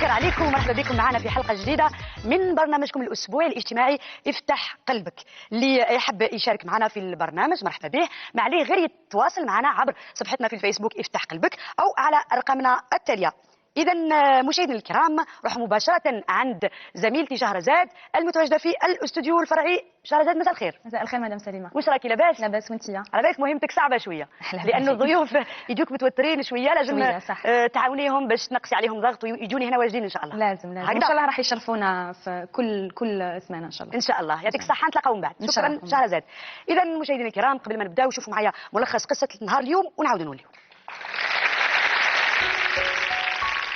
الخير عليكم ومرحبا بكم معنا في حلقه جديده من برنامجكم الاسبوعي الاجتماعي افتح قلبك. اللي يحب يشارك معنا في البرنامج مرحبا به، ما عليه غير يتواصل معنا عبر صفحتنا في الفيسبوك افتح قلبك او على ارقامنا التاليه. إذا مشاهدينا الكرام نروح مباشرة عند زميلتي شهرزاد المتواجدة في الاستوديو الفرعي. شهرزاد مساء الخير. مساء الخير مدام سليمة. واش راكي لاباس؟ لاباس وانتيا؟ على بالك مهمتك صعبة شوية لأن الضيوف يجوك متوترين شوية، لازم تعاونيهم باش تنقصي عليهم ضغط ويجوني هنا واجدين إن شاء الله. لازم إن شاء الله راح يشرفونا في كل سمانة إن شاء الله. إن شاء الله يعطيك الصحة، نتلاقاو من بعد. شكرا شهرزاد. إذا مشاهدينا الكرام قبل ما نبداو شوفوا معايا ملخص قصة نهار اليوم ونعاودوا نوليو.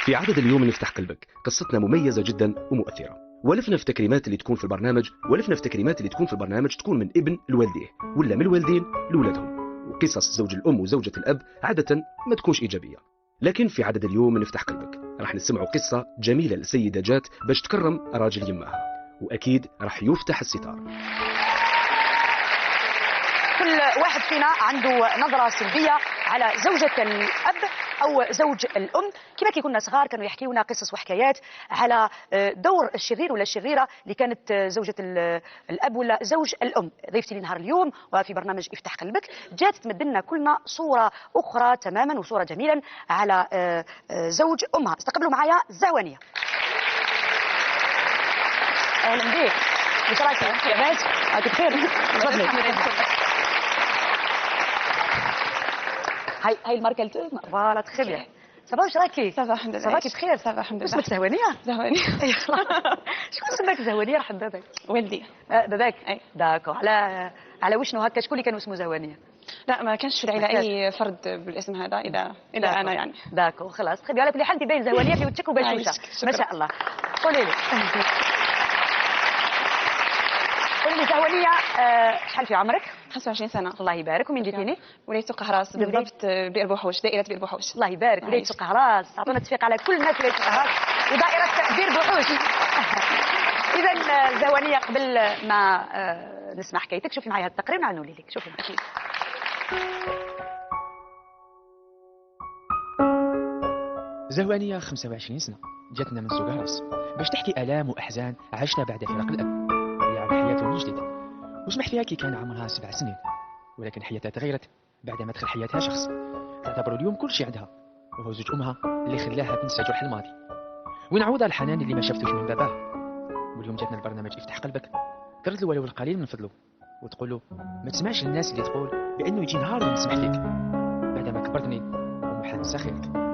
في عدد اليوم نفتح قلبك قصتنا مميزة جدا ومؤثرة. ولفنا في تكريمات اللي تكون في البرنامج تكون من ابن لوالديه ولا من الوالدين لولادهم. وقصص زوج الأم وزوجة الأب عادة ما تكونش إيجابية، لكن في عدد اليوم نفتح قلبك راح نسمعوا قصة جميلة لسيدة جات باش تكرم راجل يمها، وأكيد راح يفتح الستار. كل واحد فينا عنده نظرة سلبية على زوجة الأب أو زوج الأم. كما كي كنا صغار كانوا يحكيونا قصص وحكايات على دور الشرير ولا الشريرة اللي كانت زوجة الأب ولا زوج الأم. ضيفتي لي نهار اليوم وفي برنامج افتح قلبك جات تمدلنا كلنا صورة أخرى تماما وصورة جميلا على زوج أمها. استقبلوا معايا زهوانية. أهلا بك. واش راكي؟ لاباس؟ راكي بخير؟ تفضلي. هاي الماركه فوالا تخي بيان. صافا واش راكي؟ صافا الحمد لله. صافا بخير؟ صافا الحمد لله. اسمك زهوانية؟ زهوانية. شكون سماك زهوانية؟ رحم باباك. والدي. باباك؟ اي داكو. على وشنو هكا؟ شكون اللي كان اسمه زهوانية؟ لا ما كانش في العائلة أي فرد بالاسم هذا إلا أنا يعني. داكو خلاص تخي على كل حال تبين زهوانية في وجهك وبشوشة ما شاء الله. قولي لي زهوانية شحال في عمرك؟ 25 سنة. الله يبارك. ومن جيتيني؟ وليت قهراس بالضبط بئر بوحوش، دائرة بئر بوحوش. الله يبارك. وليت قهراس، عطونا تصفيق على كل الناس وليت قهراس ودائرة بئر بوحوش. إذا زهوانية قبل ما نسمع حكايتك شوفي معايا التقرير ونعاود نولي لك. شوفي أكيد. زهوانية 25 سنة جاتنا من سوق هرس باش تحكي آلام وأحزان عاشتها بعد فراق الأب ويعرف حياته من جديد. وسمح فيها كي كان عمرها 7 سنين، ولكن حياتها تغيرت بعد ما دخل حياتها شخص تعتبر اليوم كل شيء عندها، وهو زوج أمها اللي خلاها تنسى جرح الماضي ونعوضها الحنان اللي ما شافتوش من باباه. واليوم جاتنا البرنامج افتح قلبك قررت له ولو القليل من فضله وتقول له ما تسمعش للناس اللي تقول بأنه يجي نهار ونسمح فيك بعد ما كبرتني ومحنسة خيرك.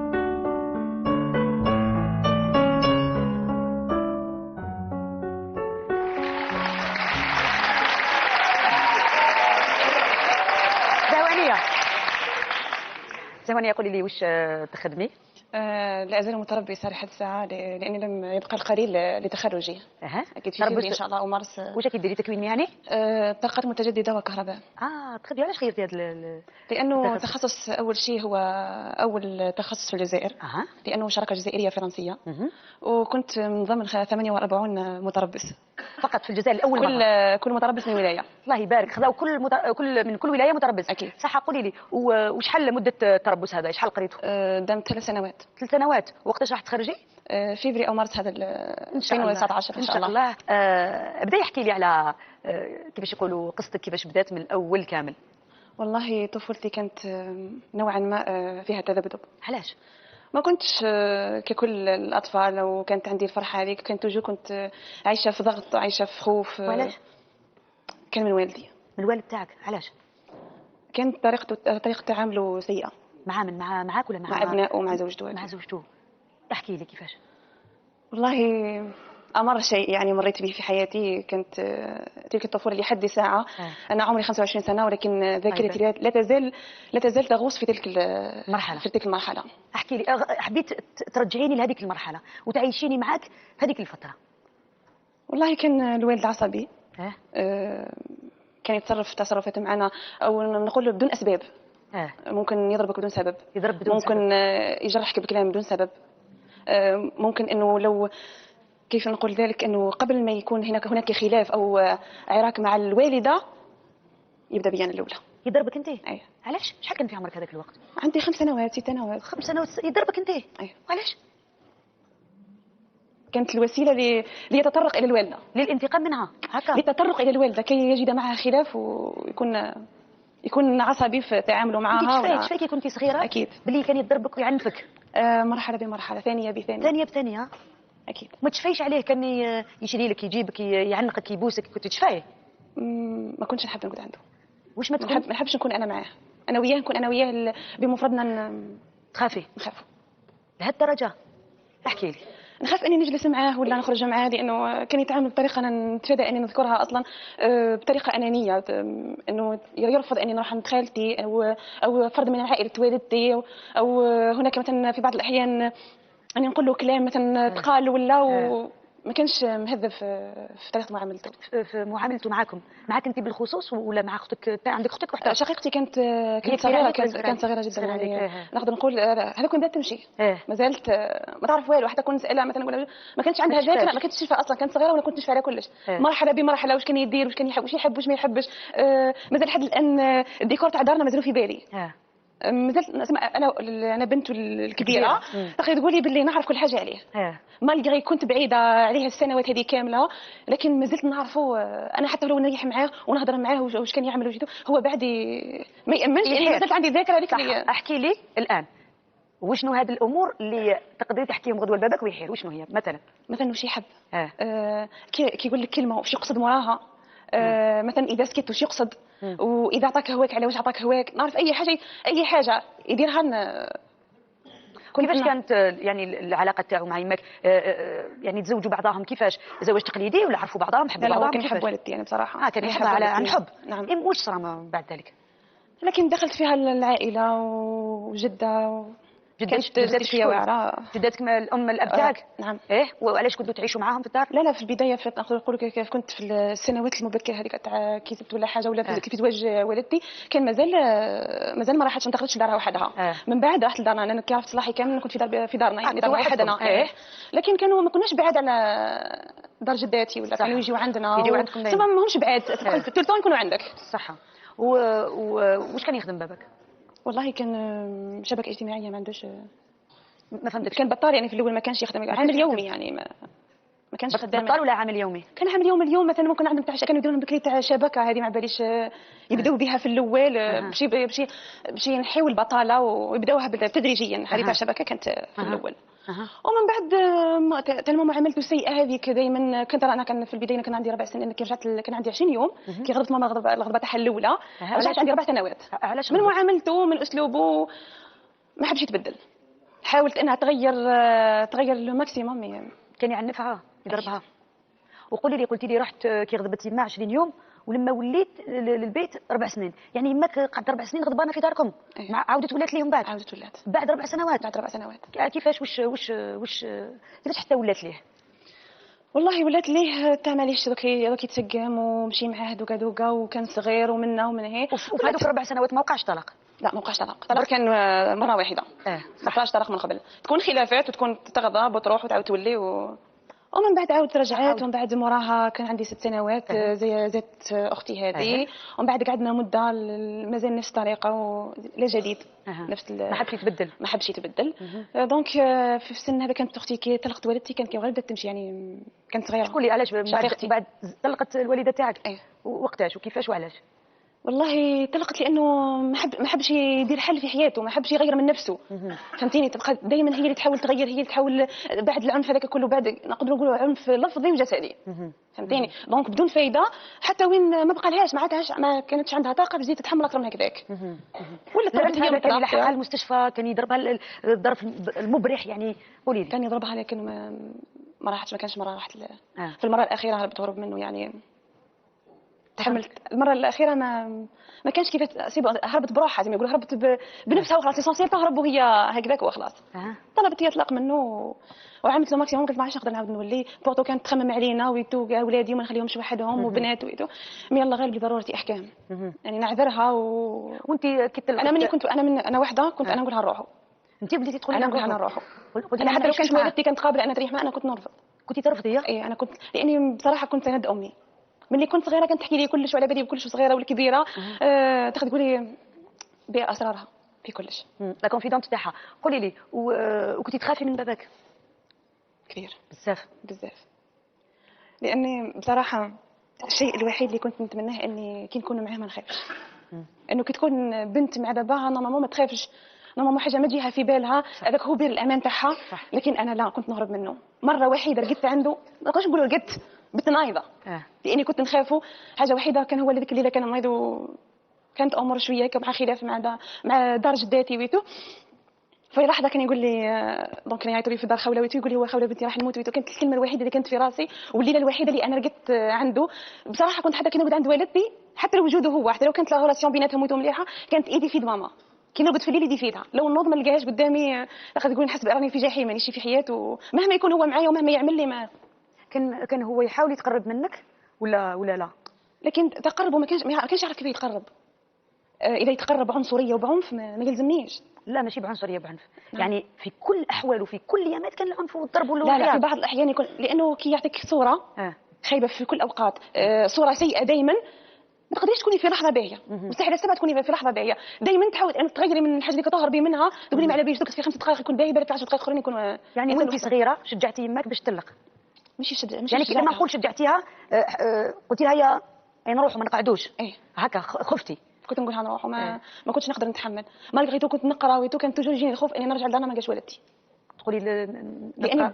زهوانية قولي لي واش تخدمي؟ لا أزال متربصة لحد الساعة لأني لم يبقى القليل لتخرجي. أكيد في فبراير إن شاء الله أو مارس. واش كديري تكوين مهني؟ طاقات متجددة وكهرباء. تخدمي. علاش خيرتي هذا لأنه تخصص أول شيء هو أول تخصص في الجزائر. لأنه شراكة جزائرية فرنسية. وكنت من ضمن 48 متربص فقط في الجزائر الأول كل متربص من ولاية. الله يبارك. خذاو من كل ولاية متربص. أكيد. صح. قولي لي وشحال مدة التربص هذا؟ شحال قريتوا؟ دامت 3 سنوات. 3 سنوات. وقتاش راح تخرجي؟ فبراير أو مارس هذا 2019 إن شاء الله. بدأ يحكي لي على كيفاش يقولوا قصتك كيفاش بدات من الأول كامل. والله طفولتي كانت نوعا ما فيها تذبذب. علاش؟ ما كنتش ككل الأطفال، وكانت عندي الفرحة هذيك كنت عايشة في ضغط وعايشة في خوف. وعلاش؟ كان من والدي. من الوالد تاعك؟ علاش؟ كانت طريقة تعامله سيئة. معاك ولا مع أبنائه ومع زوجته؟ مع زوجته. احكي لي كيفاش. والله أمر شيء يعني مريت به في حياتي كانت تلك الطفولة لحد ساعة. أنا عمري 25 سنة ولكن ذاكرتي لا تزال تغوص في تلك المرحلة. احكي لي. حبيت ترجعيني لهذيك المرحلة وتعيشيني معك في هذيك الفترة. والله كان الوالد عصبي. كان يتصرف تصرفات معنا أو نقول بدون أسباب. ممكن يضربك بدون سبب. ممكن يجرحك بكلام بدون سبب. ممكن انه لو كيف نقول ذلك انه قبل ما يكون هناك خلاف او عراك مع الوالده يبدا بي انا الاولى. يضربك انت؟ اي. علاش؟ شحال كان في عمرك هذاك الوقت؟ عندي 5 سنوات 6 سنوات. 5 سنوات يضربك انت؟ اي. وعلاش؟ كانت الوسيله ليتطرق الى الوالده، للانتقام منها هكا، للتطرق الى الوالده كي يجد معها خلاف يكون عصبي في تعامله معها. انت كيف كنتي صغيره اكيد بلي كان يضربك ويعنفك؟ مرحله بمرحله، ثانيه بثانيه، ثانيه بثانيه. اكيد. ما تشفيش عليه كان يشري لك يجيبك يعنقك يبوسك كنت تشفايه؟ ما كنتش نحب نكون عنده. واش ما تكون؟ ما نحبش نكون انا معاه، انا وياه نكون انا وياه بمفردنا. تخافي؟ نخاف لهالدرجه؟ احكي لي. نخاف اني نجلس معاه ولا نخرج معاه، لانه كان يتعامل بطريقه انا نتفادى اني نذكرها اصلا، بطريقه انانيه، انه يرفض اني نروح عند خالتي او فرد من عائله والدتي، او هناك مثلا في بعض الاحيان اني نقول له كلام مثلا تقال ولا ما كانش مهذب في طريقه معاملته. في معاملته معك انت بالخصوص ولا مع اختك؟ عندك اختك وحده؟ شقيقتي كانت صغيره، كانت صغيره جدا يعني. نقدر نقول هذا كون بدات تمشي ما زالت ما تعرف والو، حتى كون نسالها مثلا ولا ما كانتش عندها ذاكره، ما كانتش تشوفها اصلا، كانت صغيره ولا كنت نشوف على كلش مرحله بمرحله، واش كان يدير، واش كان يحب، واش يحب، واش ما يحبش. مازال لحد الان الديكور تاع دارنا مازالوا في بالي. مازلت انا بنته الكبيره تقدر تقولي باللي نعرف كل حاجه عليه، مالغري كنت بعيده عليه السنوات هذه كامله، لكن مازلت نعرفه. انا حتى لو نريح معاه ونهضر معاه واش كان يعمل وجهته، هو بعد ما يامنش اني مازلت عندي ذاكره هذيك. احكي لي الان وشنو هذه الامور اللي تقدري تحكيهم غدوه لبابك ويحير؟ وشنو هي مثلا واش يحب، كي يقول لك كلمه واش يقصد وراها، مثلا اذا سكت واش يقصد، واذا عطاك هواك على واش عطاك هواك، نعرف اي حاجه يديرها. كيفاش كانت يعني العلاقه تاعو مع يماك؟ يعني تزوجوا بعضهم كيفاش؟ زواج تقليدي ولا عرفوا بعضهم حبوا بعضهم؟ كان يحب والدتي يعني بصراحه. كان يحبها عن حب. نعم. واش صرا بعد ذلك؟ لكن دخلت فيها العائله وجده جدتك فيها واعره. جدتك الام الاب تاعك؟ نعم. وعلاش كنتوا تعيشوا معاهم في الدار؟ لا في البدايه نقول لك كيف كنت في السنوات المبكره هذيك تاع كي زدت ولا حاجه ولا في زواج والدتي، كان مازال ما راحتش، ما دخلتش لدارها وحدها. من بعد رحت لدارنا، لان كي عرفت صلاحي كامل كنت في دارنا يعني دار وحدنا. لكن ما كناش بعاد على دار جداتي ولا كانوا يجيو عندنا. يجيو عندكم دائما ماهمش بعاد، تلتون يكونوا عندك. صح. واش كان يخدم بابك؟ والله كان شبكه اجتماعيه، ما عندوش. ما فهمتش. كان بطال يعني في الاول، ما كانش يخدم عامل يومي يعني، ما كانش خدام. بطال ولا عامل يومي؟ كان عامل يوم. اليوم مثلا ممكن عندهم تاع كانوا يديروا بكري تاع شبكه هذه، ما باليش يبداو بها في الاول باش ينحيوا البطاله ويبداوها تدريجيا. هذه تاع الشبكه كانت في الاول. ومن بعد تلمو معاملته السيئه هذيك دائما. انا كان في البدايه كان عندي 4 سنين، كي رجعت كان عندي 20 يوم كي غضبت ماما الغضبه تاعها الاولى، رجعت عندي 4 سنوات. علاش؟ من معاملته، من اسلوبه، ما حبش يتبدل. حاولت انها تغير لو ماكسيموم. كان يعنفها يضربها. قلتي لي رحت كي غضبت يما 20 يوم، ولما وليت للبيت 4 سنين، يعني يماك قعدت 4 سنين غضبانه في داركم. عاودت ولات ليهم بعد بعد 4 سنوات. بعد 4 سنوات كيفاش واش كيفاش حتى ولات ليه؟ والله ولات ليه تا ماليش دوك يتسقم ومشي معاه دوكا وكان صغير ومنا ومن هي. وفي هذوك 4 سنوات ما وقعش طلاق؟ لا ما وقعش طلاق كان مره واحده. ما وقعش طلاق من قبل، تكون خلافات وتكون تغضب وتروح وتعاود تولي ومن بعد عاود رجعت. ومن بعد موراها كان عندي 6 سنوات زادت اختي هذه. ومن بعد قعدنا مده مازال نفس الطريقه لا جديد. نفس ما حبش يتبدل. دونك في السن هذا كانت اختي كي طلقت والدتي، كانت كي بدات تمشي يعني، كانت صغيره. شكون لي علاش بعد طلقت الوالده تاعك؟ وقتاش وكيفاش وعلاش؟ والله طلقت لانه ما حبش يدير حل في حياته، ما حبش يغير من نفسه. فهمتيني؟ تبقى دائما هي اللي تحاول تغير، هي اللي تحاول بعد العنف هذاك كله، بعد نقدروا نقولوا عنف لفظي وجسدي. فهمتيني؟ دونك بدون فايده، حتى وين ما بقى لهاش ما كانتش عندها طاقه باش تزيد تتحمل اكثر من هكذاك. ولا طلعت هي كان يلحقها المستشفى، كان يضربها الضرب المبرح يعني. قولي لي. كان يضربها لكن ما راحتش، ما كانش مره راحت في المره الاخيره هربت تهرب منه يعني. تحملت المره الاخيره ما كانش كيف هربت بروحها زي ما يقولوا، هربت بنفسها وخلاص. ليسونسيال تهرب وهي هكذاك وخلاص. طلبت هي طلاق منه وعملت له ماكسيموم. قلت ما عادش نقدر نعاود نولي. بورتو كانت تخمم علينا ويتو اولادي وما نخليهمش وحدهم وبنات ويتو. مي يلا غير بضروره احكام يعني نعذرها. وانت انا مني كنت انا وحده كنت انا نقولها نروحوا. انت بديتي تقولي انا نقولها نروحوا. انا حتى لو كانت والدتي كانت قابله انا تريح معنا كنت نرفض. كنتي ترفضي؟ اي انا كنت، لاني بصراحه كنت سند امي. ملي كنت صغيره كانت تحكي لي كلش على بالي بكلش، صغيره ولا كبيره تاخذ تقولي باسرارها في كلش. لا كونفيدونت تاعها. قولي لي، وكنتي تخافي من باباك؟ كثير بزاف بزاف. لاني بصراحه الشيء الوحيد اللي كنت نتمناه اني كي نكون معاه ما نخافش. انه كي تكون بنت مع باباها نورمالمون ما تخافش، نورمالمون حاجه ما تجيها في بالها، هذاك هو بير الامان تاعها. لكن انا لا، كنت نهرب منه. مره وحيده رقدت عنده، ما نقدرش نقولوا رقدت بتنايضه، لاني كنت نخافه. حاجه وحيده كان هو ذيك الليله كان مريض، كانت امور شويه مع خلاف مع دار جداتي ويتو. في لحظه كان يقول لي دونك كان يعيط لي في دار خوله ويتو، يقول لي هو خوله بنتي راح نموت ويتو. كانت الكلمه الوحيده اللي كانت في راسي، والليله الوحيده اللي انا رقدت عنده. بصراحه كنت حتى كي نقعد عند والدتي، حتى لو وجوده هو، حتى لو كانت لا ريلاسيون بيناتهم ويتو مليحه، كانت ايدي في يد ماما. كي نرقد في الليل يدي في يدها، لو النوض ما نلقاهاش قدامي لاخذ يقول نحس براني في جحيم، مانيش في حياته. مهما يكون هو معايا ومهما يعمل لي ما كان هو يحاول يتقرب منك ولا لا؟ لكن تقرب وما كانش يعرف كيف يتقرب. اذا يتقرب عنصريه وبعنف ما يلزمنيش. لا ماشي بعنصريه بعنف، يعني في كل الاحوال وفي كل الايامات كان العنف والضرب لا في بعض الاحيان يكون، لانه كي يعطيك صوره خايبه في كل الاوقات، صوره سيئه دائما. ما تقدريش تكوني في لحظه باهيه، مستحيل السبب تكوني في لحظه باهيه. دائما تحاول ان تغيري من الحاجه اللي كتهربي منها، تقولي ما على باليش في 5 دقائق يكون باهي، بالك في 10 دقائق اخرين يكون. يعني وانت صغيره شجعتي يماك باش تطلق؟ ماشي يعني كي لما نقول شجعتيها قلتي لها يا نروحوا ما نقعدوش هكا خفتي؟ كنت نقولها نروح ما كنتش نقدر نتحمل. مالغريتو كنت نقرا ويتو، كان توجور يجيني الخوف اني نرجع لدارنا ما لقاش والدتي. تقولي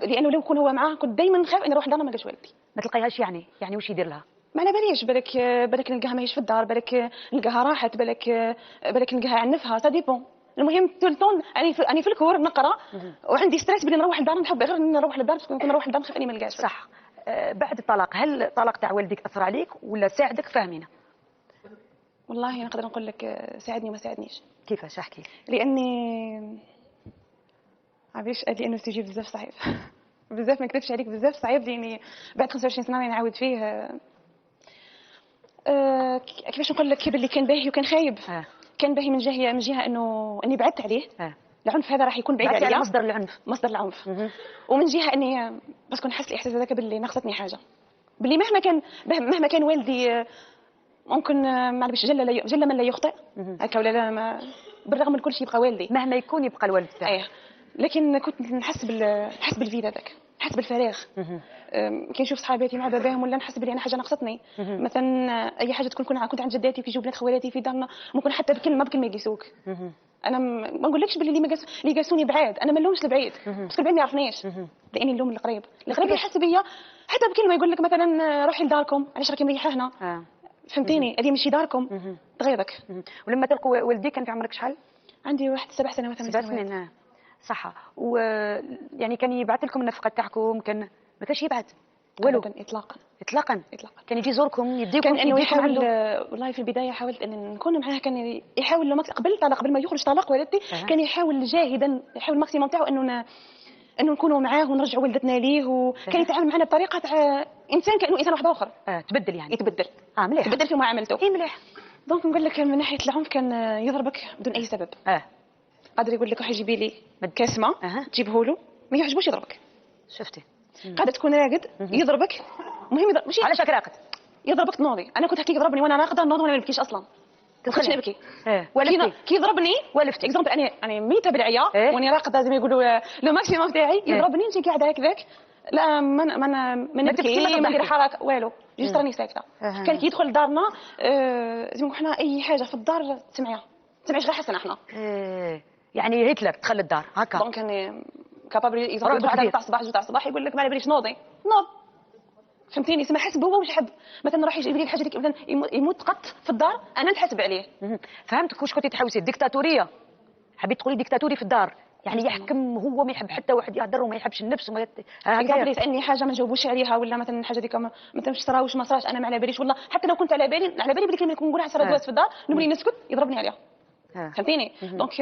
لانه لو كون هو معاه كنت دائما نخاف اني نروح لدارنا ما لقاش والدتي. ما تلقايهاش يعني واش يدير لها؟ ما على باليش، بالك نلقاها ماهيش في الدار، بالك نلقاها راحت، بالك نلقاها عنفها، سا ديبون. المهم طول الطون اني في الكور نقرا وعندي ستريس بلي نروح للدار، نحب غير نروح للدار، باسكو كون نروح للدار نخاف اني ما نلقاش. صح. بعد الطلاق هل الطلاق تاع والدك اثر عليك ولا ساعدك؟ فاهمينه. والله نقدر نقول لك ساعدني وما ساعدنيش. كيفاش؟ احكي. لاني علاش؟ لانه تجي بزاف صعيب بزاف ما نكذبش عليك، بزاف صعيب. لاني بعد 25 سنه راني نعاود فيه. كيفاش نقول لك، باللي كان باهي وكان خايب. كان باهي من جهه اني بعدت عليه. العنف هذا راح يكون بعيد عليا، مصدر العنف. ومن جهه اني بس كنت نحس الاحساس هذاك باللي ناقصتني حاجه، باللي مهما كان والدي ممكن ما عرفش جل من لا يخطئ هكا ولا لا، بالرغم من كل شيء يبقى والدي مهما يكون يبقى الوالد تاعك. لكن كنت نحس بالفيد هذاك، نحس بالفراغ. كي نشوف صحاباتي مع باباهم ولا نحس بلي انا حاجه ناقصتني. مثلا اي حاجه تكون كنت عند جداتي وكي يجيو بنات خوالاتي في دارنا، ممكن حتى بكلمه يقيسوك. انا ما نقولكش بلي اللي قاسوني بعاد، انا ما نلومش البعيد، باسكو البعيد ما يعرفنيش، لاني نلوم القريب يحس بيا حتى بكلمه يقول لك مثلا روحي لداركم، علاش راكي مريحه هنا. فهمتيني؟ هذه ماشي داركم، تغيظك. ولما تلقوا والديك كان في عمرك شحال؟ عندي واحد 7 سنوات 7 سنين. صح. ويعني كان يبعث لكم النفقه تاعكم؟ كان ما كانش يبعث والو اطلاقا. كان يجي يزوركم يديكم؟ كان انه يحاول. والله في البدايه حاولت ان نكون معاه، كان يحاول لما قبل ما يخرج طلاق والدتي كان يحاول جاهدا، يحاول الماكسيموم تاعو انه نكونوا معاه ونرجعوا والدتنا ليه، وكان يتعامل معنا بطريقه تاع انسان كانه انسان واحد اخر. تبدل يعني يتبدل. مليح. تبدل في معاملته. مليح. دونك نقول لك من ناحيه العنف كان يضربك بدون اي سبب. قادر يقول لك روحي جيبي لي كاس ماء تجيبه له، ما يعجبوش يضربك. شفتي؟ قاعده تكون راقد يضربك، مهم ماشي علاش راقد يضربك تنوضي. انا كنت هكا يضربني وانا راقده نوض وانا ما نبكيش اصلا، كنت نبكي. كي يضربني ولفتي اكزومبل، انا ميته بالعيا واني راقده زي ما يقولوا لو ماكسيموم تاعي، يضربني نجي قاعده هكذاك، لا ما نبكي، ما ندير حركه والو، جست راني ساكته. كان كي يدخل لدارنا زي ما حنا اي حاجه في الدار تسمعيها غير حسنا احنا. يعني هتلر دخل الدار هكا. دونك كان كابابل يضرب بعد تاع الصباح 2 تاع الصباح يقول لك ما على باليش نوضي نوض. فهمتيني؟ سما حسب هو واش يحب، مثلا راح يجيب لي الحاجه ديك مثلا يموت قط في الدار انا نتحاسب عليه. فهمتك. واش كنتي تحوسي؟ ديكتاتوريه؟ حبيت تقولي ديكتاتوري في الدار، يعني يحكم هو، ما يحب حتى واحد يهضر وما يحبش النفس وما هكا يسالني حاجه ما نجاوبوش عليها، ولا مثلا الحاجه ديك مثلا واش صرا واش ما صراش انا ما على باليش، والله حتى لو كنت على بالي بديك اللي نقولها صرا دوات في الدار نولي نسكت يضربني عليها. فهمتيني؟ دونك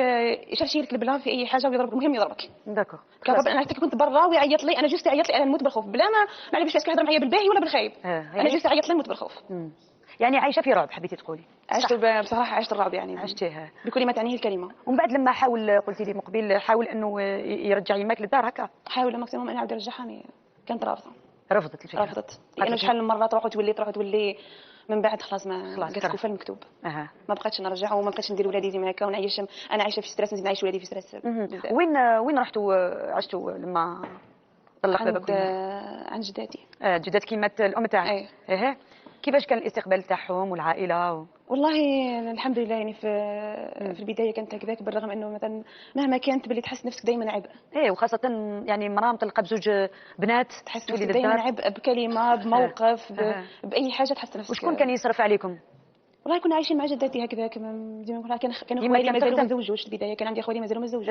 يشرش يرك البلا في اي حاجه ويضربك، المهم يضربك. داكور. انا حتى كنت برا ويعيط لي، انا جوست يعيط لي انا نموت بالخوف، بلا ما على باليش يهضر معايا بالباهي ولا بالخايب. انا جوست يعيط لي نموت بالخوف. يعني عايشه في رعب حبيتي تقولي؟ عشت بصراحه، عشت الرعب يعني، عشتيها بكل ما تعنيه الكلمه. ومن بعد لما حاول، قلتي لي مقبل، حاول انه يرجع يماك للدار هكا، حاول الماكسيموم اني نعاود نرجعها، كانت رافضه. رفضت الفكره؟ رفضت، لانه شحال من مره تروح تولي من بعد خلاص ما قالت كفى المكتوب. ما بقيتش نرجع وما بقيتش ندير ولادي ديما هكا ونعيش، انا عايشه في ستريس، نزيد نعيش ولادي في ستريس. وين رحتوا عشتوا لما طلق بابك عند جداتي. جداتك كيما الام تاعك. ايه كيفاش كان الاستقبال تاعهم والعائله والله الحمد لله يعني في البدايه كانت هكذاك، بالرغم انه مثلا مهما كانت باللي تحس نفسك دائما عبء. ايه وخاصه يعني مراه مطلقه بزوج بنات تحس نفسك دائما عبء بكلمه بموقف باي حاجه تحس نفسك. وشكون كان يصرف عليكم؟ والله كنا عايشين مع جداتي هكذاك ديما نقولها. كانوا خوالي مازالوا ما تزوجوش في البدايه، كان عندي خوالي مازالوا ما تزوجوش.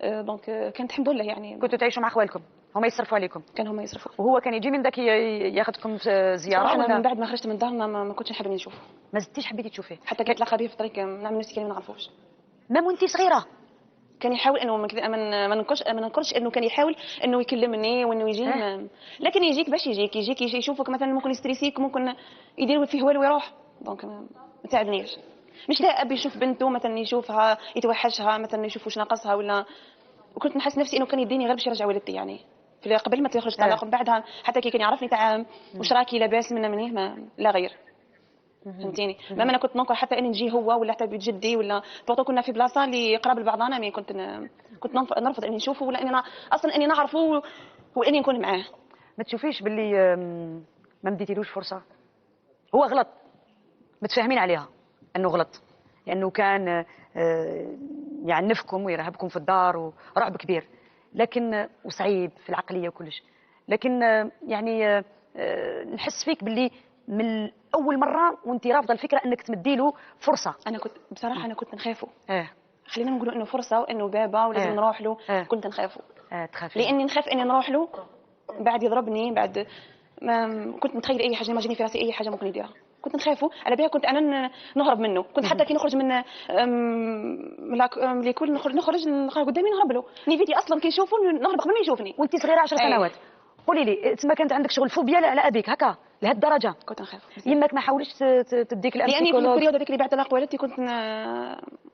دونك كانت الحمد لله يعني كنتوا تعيشوا مع خوالكم هما يصرفوا عليكم؟ كانوا هما يصرفوا. وهو كان يجي من ذاك ياخذكم في زياره ولا من بعد ما خرجت من دارنا ما كنتش نحب نشوفه. ما زدتيش حبيتي تشوفيه؟ حتى كانت تلاقى بيه في الطريق نعمل نفسي كاني ما نعرفوش. مام وانت صغيره كان يحاول انه ما ننكرش انه كان يحاول انه يكلمني وانه يجي لكن يجيك باش يجيك يشوفك مثلا ممكن يستريسيك، ممكن يدير فيه والو ويروح. دونك ما تعبنيش. مش لا اب يشوف بنته مثلا يشوفها يتوحشها مثلا يشوف واش ناقصها ولا. وكنت نحس نفسي انه كان يديني غير باش يرجع والدتي يعني في قبل ما تخرج طلاق. بعدها حتى كي كان يعرفني تاع واش راكي لاباس منا منيه ما لا غير. فهمتيني؟ ما انا كنت ننكر حتى اني نجي هو ولا حتى بيت جدي ولا بورتو كنا في بلاصه اللي قراب لبعضنا، مي كنت نرفض اني نشوفه ولا اني اصلا اني نعرفه واني نكون معاه. ما تشوفيش باللي ما مديتيلوش فرصه؟ هو غلط متفاهمين عليها انه غلط، لانه كان يعنفكم ويرهبكم في الدار ورعب كبير، لكن وصعيب في العقليه وكلش، لكن يعني نحس فيك باللي من اول مره وانت رافضه الفكره انك تمدي له فرصه. انا كنت بصراحه انا كنت نخافه. خلينا نقولوا انه فرصه وانه بابا ولازم نروح له. كنت نخافه. تخافي؟ لاني نخاف اني نروح له بعد يضربني، بعد ما كنت نتخيل اي حاجه، ما جاني في راسي اي حاجه ممكن يديرها. كنت نخافه على بها، كنت انا نهرب منه. كنت حتى كي نخرج من ليكول نخرج قدامي نهرب له. نيفيتي اصلا كي نشوفه نهرب قبل ما يشوفني. وانت صغيره 10 سنوات. قولي لي تما كانت عندك شغل فوبيا على ابيك هكا لهاد الدرجه؟ كنت نخاف. يماك ما حاولتش تديك الامثله؟ لاني في البريود هذيك اللي بعد طلاق والدتي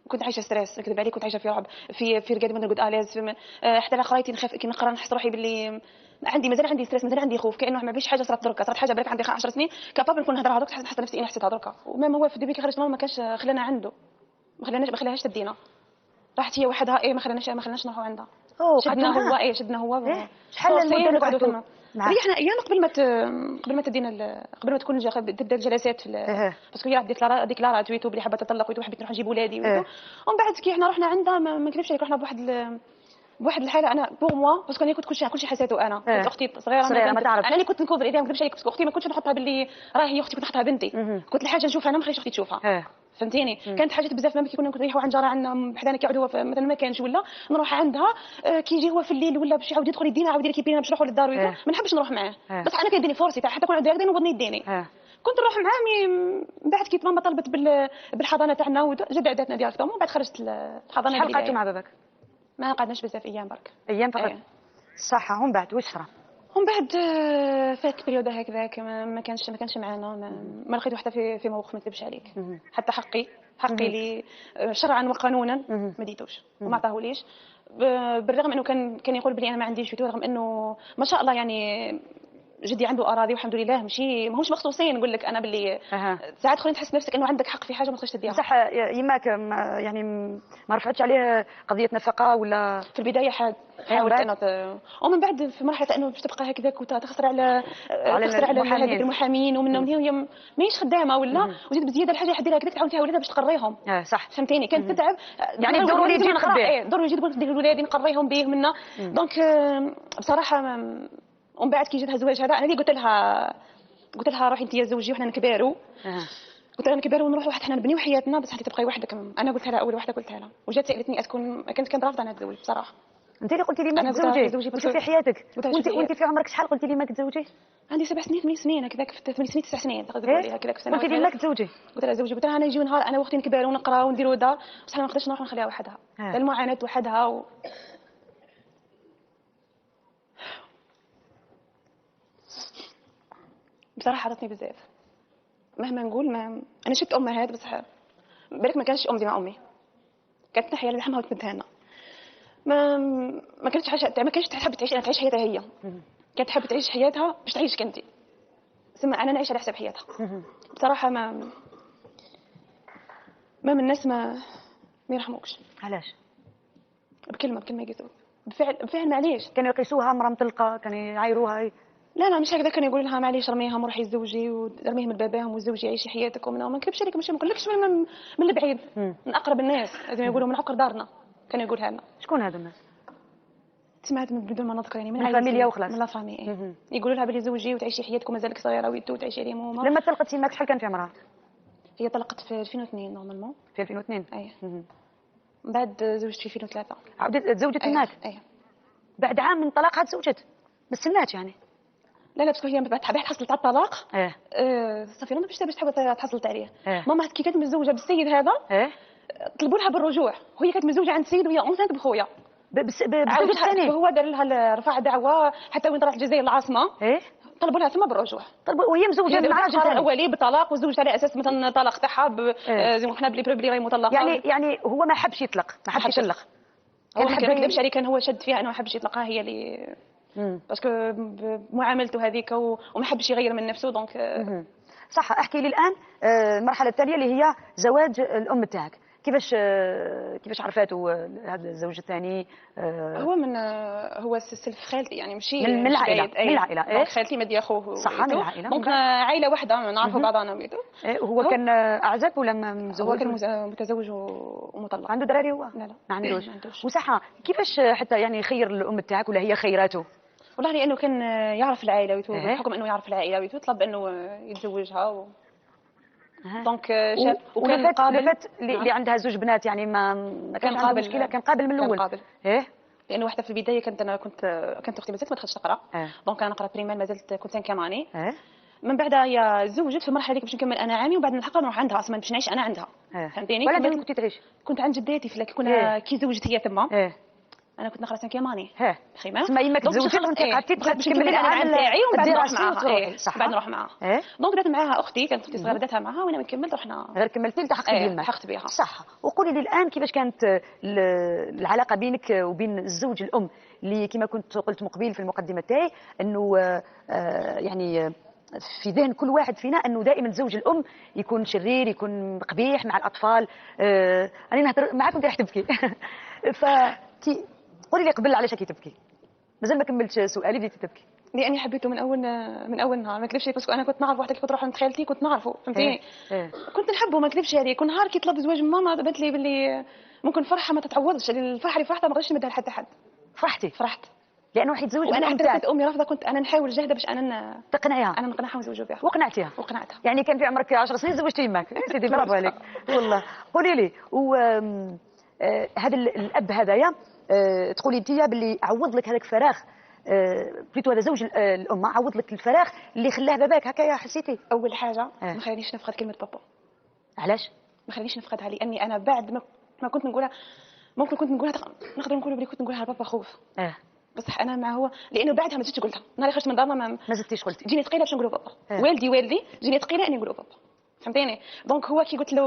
كنت عايشه ستريس، نكذب عليك. كنت عايشه في رعب، في رقاد ما نقول اليز. حتى على قرايتي نخاف كي نقرا نحس روحي باللي مازال عندي ستريس، مازال عندي خوف، كانه ما بيش حاجه صارت دركا. صارت حاجه بالك عندي 10 سنين كابابل نكون نهضرها درك، حاسه نفسي اني حسيتها دركا. وما هو في الدبي كي خرجنا ما كانش خلانا عنده، ما خلاهاش تدينا. راحت هي وحدها ما خلاناش نروحوا عندها. شدنا هو شحال المده اللي قعدتوا ريحنا ايام قبل ما تكون تبدا الجلسات في باسكو هي ديكلارات ويتو بلي حابه تطلق ويتو حبيت نروح نجيب ولادي ومن بعد كي احنا رحنا عندها ما نكذبش عليك رحنا بواحد الحاله. انا بور موا باسكو انا كنت كلشي حسيته. انا كنت اختي صغيره ما تعرف. انا اللي كنت نكوفر ايديها ما نكذبش عليك باسكو اختي ما كنتش نحطها باللي راهي هي اختي، كنت نحطها بنتي. كنت الحاجه نشوفها انا ما نخليش اختي تشوفها. فهمتيني؟ كانت حاجات بزاف. ما كي كنا نريحوا عند جاره عندنا بحدانا كي يقعدوا مثلا ما كانش ولا نروح عندها كي يجي هو في الليل ولا باش يعاود يدخل يدينا عاود يركب بينا باش نروحوا للدار ما نحبش نروح معاه. بس انا كيديني فرصتي تاع حتى كون عندي يديني وبطني يديني. كنت نروح معاه. من بعد كي ماما طلبت بالحضانه تاعنا وجد عداتنا ديالتهم ومن بعد خرجت الحضانه. شحال قعدتوا مع باباك؟ ما قعدناش بزاف ايام برك. ايام فقط؟ صح. ومن بعد واش صرا؟ ومن بعد فات بريود هكذاك ما كانش معنا. ما لقيت حتى في موقف ما نكذبش عليك. حتى حقي اللي شرعا وقانونا ما ديتوش وما عطاهوليش. بالرغم انه كان يقول بلي انا ما عنديش فيتو، رغم انه ما شاء الله يعني جدي عنده اراضي والحمد لله ماهوش مخصوصين. نقول لك انا باللي ساعات اخرين تحس نفسك انه عندك حق في حاجه ما تقدرش تديها. صح. يماك يعني ما رفعتش عليه قضيه نفقه ولا في البدايه حاولت انا ومن بعد في مرحله انه باش تبقى هكذاك وتخسر على هذيك المحامين ومنهم هي ماهيش خدامه ولا وزيد بزياده الحاجه يحديرها هكذاك تعاون فيها ولادها باش تقريهم. صح. فهمتيني؟ كانت تتعب يعني ضروري يجي نقرا ضروري يجي ندير ولادي نقريهم به منا. دونك بصراحه ومن بعد كي جاتها الزواج هذا انا اللي قلت لها روحي انت يا زوجي وحنا نكبروا. قلت لها نكبروا ونروحوا حتى حنا نبنيو حياتنا بس انت تبقاي وحدك. انا قلت لها اول وحده قلتها لها وجات سالتني كنت رافضه انا نتزوج بصراحه. انت اللي قلتي لي ما تتزوجي وشوفي حياتك. وانت في عمرك شحال قلتي لي ما تتزوجي؟ عندي 7 سنين 8 سنين هكذاك في 8 سنين 9 سنين تقدر تقولي هكذاك في سنه. قلتي لي ما تتزوجي؟ قلت لها زوجي. قلت لها انا نجي نهار انا واختي نكبروا ونقراو ونديروا دار بس انا ما نقدرش نروح نخليها وحدها. المعاناه وحدها بصراحه عطتني بزاف. مهما نقول انا شفت امهات بس بالك ما كانش ام ديما امي. كانت نحيا لحمها وتمدها لنا. ما كانتش تحب تعيش حياتها هي. كانت تحب تعيش حياتها باش تعيشك انت. سما انا نعيش على حساب حياتها. بصراحه ما من الناس ما يرحموكش. علاش؟ بكلمه يقيسوك. بفعل معليش. كانوا يقيسوها مرة مطلقة، كانوا يعايروها. لا مش هكذا، كانوا يقولوا لها معليش رميهم وروحي تزوجي ورميهم لباباهم وزوجي عيشي حياتك. ومن ما نكذبش عليك، ماشي ما نقولكش من البعيد، من اقرب الناس، لازم يقولوا من عقر دارنا كانوا يقولها لنا. شكون هذو الناس؟ سمعت بدون ما نذكر يعني من الفاميليا وخلاص. من لا فامي يقولوا لها بلي زوجي وتعيشي حياتك ومازالك صغيره وتعيشي عليهم هما. لما طلقت تماك شحال كان في عمرها؟ هي طلقت في 2002 نورمالمون. في 2002 اي. بعد زوجت في 2003. عاودت تزوجت تماك؟ اي. بعد عام من طلاقها تزوجت؟ ما استنات يعني؟ لا باسكو هي بعد حصلت على الطلاق. صافي ما باش تحب تحصلت عليه. ماما كي كانت متزوجه بالسيد هذا طلبوا لها بالرجوع، وهي كانت متزوجه عند السيد وهي اونسانت بخويا. بالزوج الثاني هو دار لها رفع دعوه حتى وين راحت الجزائر العاصمه. طلبوا لها ثم بالرجوع. وهي مزوجه مع راجل ثاني اولي بالطلاق وزوجت على اساس مثلا طلاق تاعها زي ما حنا بلي بروبلي راهي مطلقه. يعني هو ما حبش يطلق، ما حبش يطلق. هو ما كذبش عليه، كان هو شد فيها انه ما حبش يطلقها هي اللي باسكو معاملته هذيك وما حبش يغير من نفسه دونك. صح. احكي لي الان المرحله التاليه اللي هي زواج الام تاعك، كيفاش عرفاتوا هذا الزوج الثاني؟ هو سلف خالتي يعني ماشي من العائله. من العائله خالتي مدي اخوه صح من العائله دونك عائله واحده نعرفوا بعضنا ويدو. هو كان اعزب ولا مزوج؟ هو كان متزوج ومطلق. عنده دراري هو؟ لا ما عندوش. وصح كيفاش حتى يعني خير الام تاعك ولا هي خيراته؟ والله لانه كان يعرف العائله ويتو بحكم انه يعرف العائله ويتو طلب انه يتزوجها دونك شاب. وكان قابل اللي عندها زوج بنات يعني ما كانش عنده مشكله، كان قابل من الاول. لانه واحده في البدايه كانت اختي مازالت ما دخلتش تقرا دونك انا قرات بريمير مازلت كنت سانكياماني. من بعدها هي زوجت في المرحله هذيك باش نكمل انا عامي وبعد نلحق نروح عندها اصلا باش نعيش انا عندها. فهمتيني؟ ولا كنت تعيش؟ كنت عند جداتي في كنا كي زوجت هي تما انا كنت نقرا سانكياماني. خيمه تسمى يماك تزوجت وانت قعدتي تكملي العام تاعي ومن بعد نروح معاها. صح بعد نروح معاها دونك درت معاها اختي كانت اختي صغيره درتها معاها وانا كملت رحنا غير كملتي التحقتي بيها. التحقت بها صح. وقولي لي الان كيفاش كانت العلاقه بينك وبين الزوج الام اللي كما كنت قلت مقبل في المقدمه تاعي انه يعني في ذهن كل واحد فينا انه دائما زوج الام يكون شرير، يكون قبيح مع الاطفال. انا نهضر معاك وانت راح تبكي. قولي لي قبل علاش تبكي؟ مازال ما كملتش سؤالي بديتي تبكي. لاني حبيته من اول نهار، ما كذبش عليك باسكو انا كنت نعرف واحد كنت نروح عند خالتي كنت نعرفه فهمتيني. كنت نحبه ما كذبش عليك. كل نهار كي طلب زواج ماما بانت لي باللي ممكن فرحه ما تتعوضش. الفرحه اللي فرحتها ما قدرتش نمدها لحتى حد. فرحت لانه واحد يتزوج وانا حتى امي رافضه. كنت انا نحاول جاهده باش انا تقنعيها. انا نقنعها ونزوجوا بها. وقنعتها يعني كان في عمرك 10 سنين زوجتي يماك. سيدي برافو عليك والله. قولي لي هذا الاب هذايا تقولي انت باللي عوض لك هذاك الفراغ بليتو هذا زوج الام عوض لك الفراغ اللي خلاه باباك هكايا حسيتي؟ اول حاجه ما خلانيش نفقد كلمه بابا. علاش؟ ما خلانيش نفقدها لاني انا بعد ما كنت نقولها ممكن كنت نقولها نقدر نقول بلي كنت نقولها لبابا خوف. بصح انا مع هو لانه بعدها ما زدتش قلتها. نهار خرجت من دارنا ما زدتيش قلتي. جيني ثقيله باش نقولوا بابا. والدي جيني ثقيله اني نقولوا بابا فهمتيني. دونك هو كي قلت له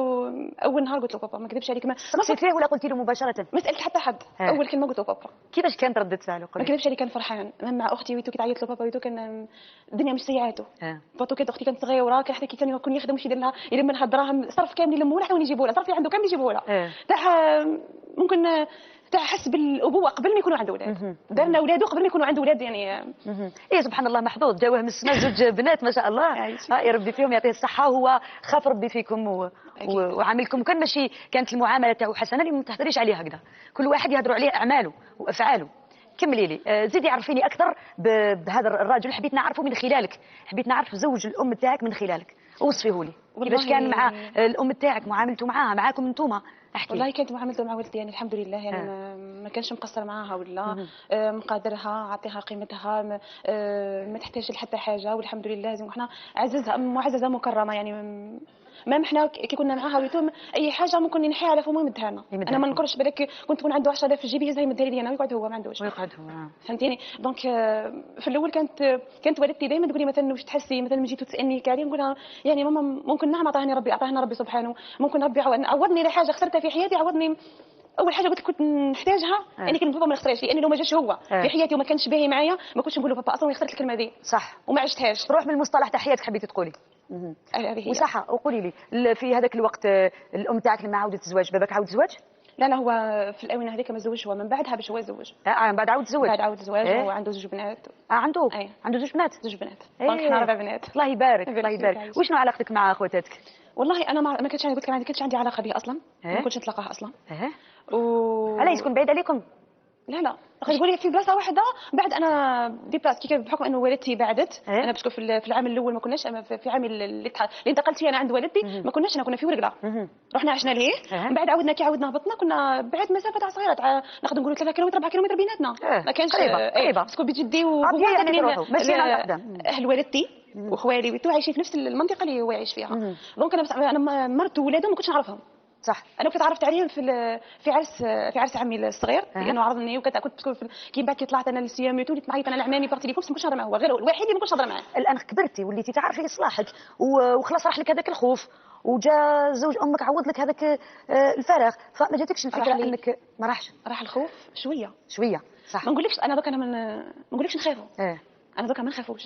اول نهار قلت له بابا ما كذبش عليك. ما سقسيت فيه ولا قلتي له مباشره؟ ما سالت حتى حد. اول كلمه قلت له بابا. كيفاش كانت رده فعله؟ ما كذبش عليك كان فرحان. مع اختي ويتو كي تعيط له بابا ويتو كان الدنيا مش سيعاته. بابا كانت اختي كانت صغيره كان حتى كي كان يكون يخدم واش يدير لها يلم لها الدراهم صرف كامل يلموا لها ويجيبوا لها صرفي عنده كامل يجيبوا لها. تاع ممكن تاع حس بالابوه قبل ما يكونوا عنده اولاد. دارنا اولاده قبل ما يكونوا عنده اولاد يعني. ايه سبحان الله محظوظ جاوه من السماء زوج بنات ما شاء الله. يا ربي فيهم يعطيه الصحه. وهو خاف ربي فيكم وعاملكم. كان ماشي كانت المعامله تاعو حسنه اللي ما تهضريش عليها هكذا. كل واحد يهضروا عليه اعماله وافعاله. كملي لي زيدي عرفيني اكثر بهذا الرجل. حبيت نعرفه من خلالك. حبيت نعرف زوج الام تاعك من خلالك. وصفيه لي كيفاش كان مع الام تاعك معاملته معاها معاكم انتوما. احكي. والله كانت معاملته مع والدتي يعني الحمد لله يعني ما كانش مقصر معاها ولا مقادرها عطيها قيمتها ما تحتاج لحتى حاجه والحمد لله زين وحنا عززها معززه مكرمه يعني. ما حنا كي كنا معاها ويتم اي حاجه ممكن ننحيها على فمو يمدها لنا. انا ما نكرش بالك كنت تكون عنده 10,000 في جيبي يهزها يمدها لي انا ويقعد هو ما عندوش. ويقعد هو فهمتيني. دونك في الاول كانت والدتي دائما تقول لي مثلا واش تحسي مثلا جيتو تسالني كاري نقول لها يعني ماما ممكن نعم عطاهني ربي سبحانه. ممكن ربي عوضني على حاجه خسرتها في حياتي. عوضني اول حاجه قلت كنت نحتاجها يعني كلمه بابا ما نخسرهاش لاني لو ما جاش هو في حياتي وما كانش باهي معايا ما كنتش نقول له بابا اصلا خسرت الكلمه دي. صح. وما عشتهاش. تروح من المصطلح تاع حياتك حبيتي تقولي. هذه هي. وصح. وقولي لي في هذاك الوقت الام تاعك لما عاودت تزواج باباك عاود تزواج؟ لا هو في الاونه هذيك ما تزوجش، هو من بعدها باش هو يتزوج. من بعد عاود تزوج. بعد عاود تزوج. هو عنده 2 بنات. عنده أيه. عنده 2 بنات. 2 بنات. احنا 4 بنات. الله يبارك الله يبارك. وشنو علاقتك مع خواتاتك؟ والله انا ما كنتش عندي، قلت لك ما كنتش عندي علاقه به اصلا. ما كنتش نتلاقاها اصلا. علاش يكون بعيد عليكم؟ لا تقول لي في بلاصه واحده بعد انا دي بلاصه كيف بحكم انه والدتي بعدت. انا باسكو في العام الاول ما كناش، في العام اللي انتقلت فيه انا عند والدتي ما كناش، انا كنا في ورقله. رحنا عشنا ليه من بعد عاودنا كي عاودنا هبطنا كنا بعد مسافه تاع صغيره ناخذ نقولوا 3 كيلومتر 4 كيلومتر بيناتنا. ما كانش قريبه باسكو بجدي اهل والدتي وخوالي وتو عايشين في نفس المنطقه اللي هو عايش فيها. دونك انا مرت وولادهم ما كنتش نعرفهم. صح. انا كنت عرفت عليهم في عرس عمي الصغير لانه عرضني، وكنت كي بعد كي طلعت انا للسيام وليت معيط انا لعمامي بار تليفون بس ما كنتش نهضر معاه، هو غير الوحيد اللي ما كنتش نهضر معاه. الان كبرتي وليتي تعرفي اصلاحك وخلاص راح لك هذاك الخوف وجا زوج امك عوض لك هذاك الفراغ، فما جاتكش الفكره انك ما راح الخوف شويه صح. ما نقولكش انا دوك ما نقولكش نخافوا. انا دوك ما نخافوش.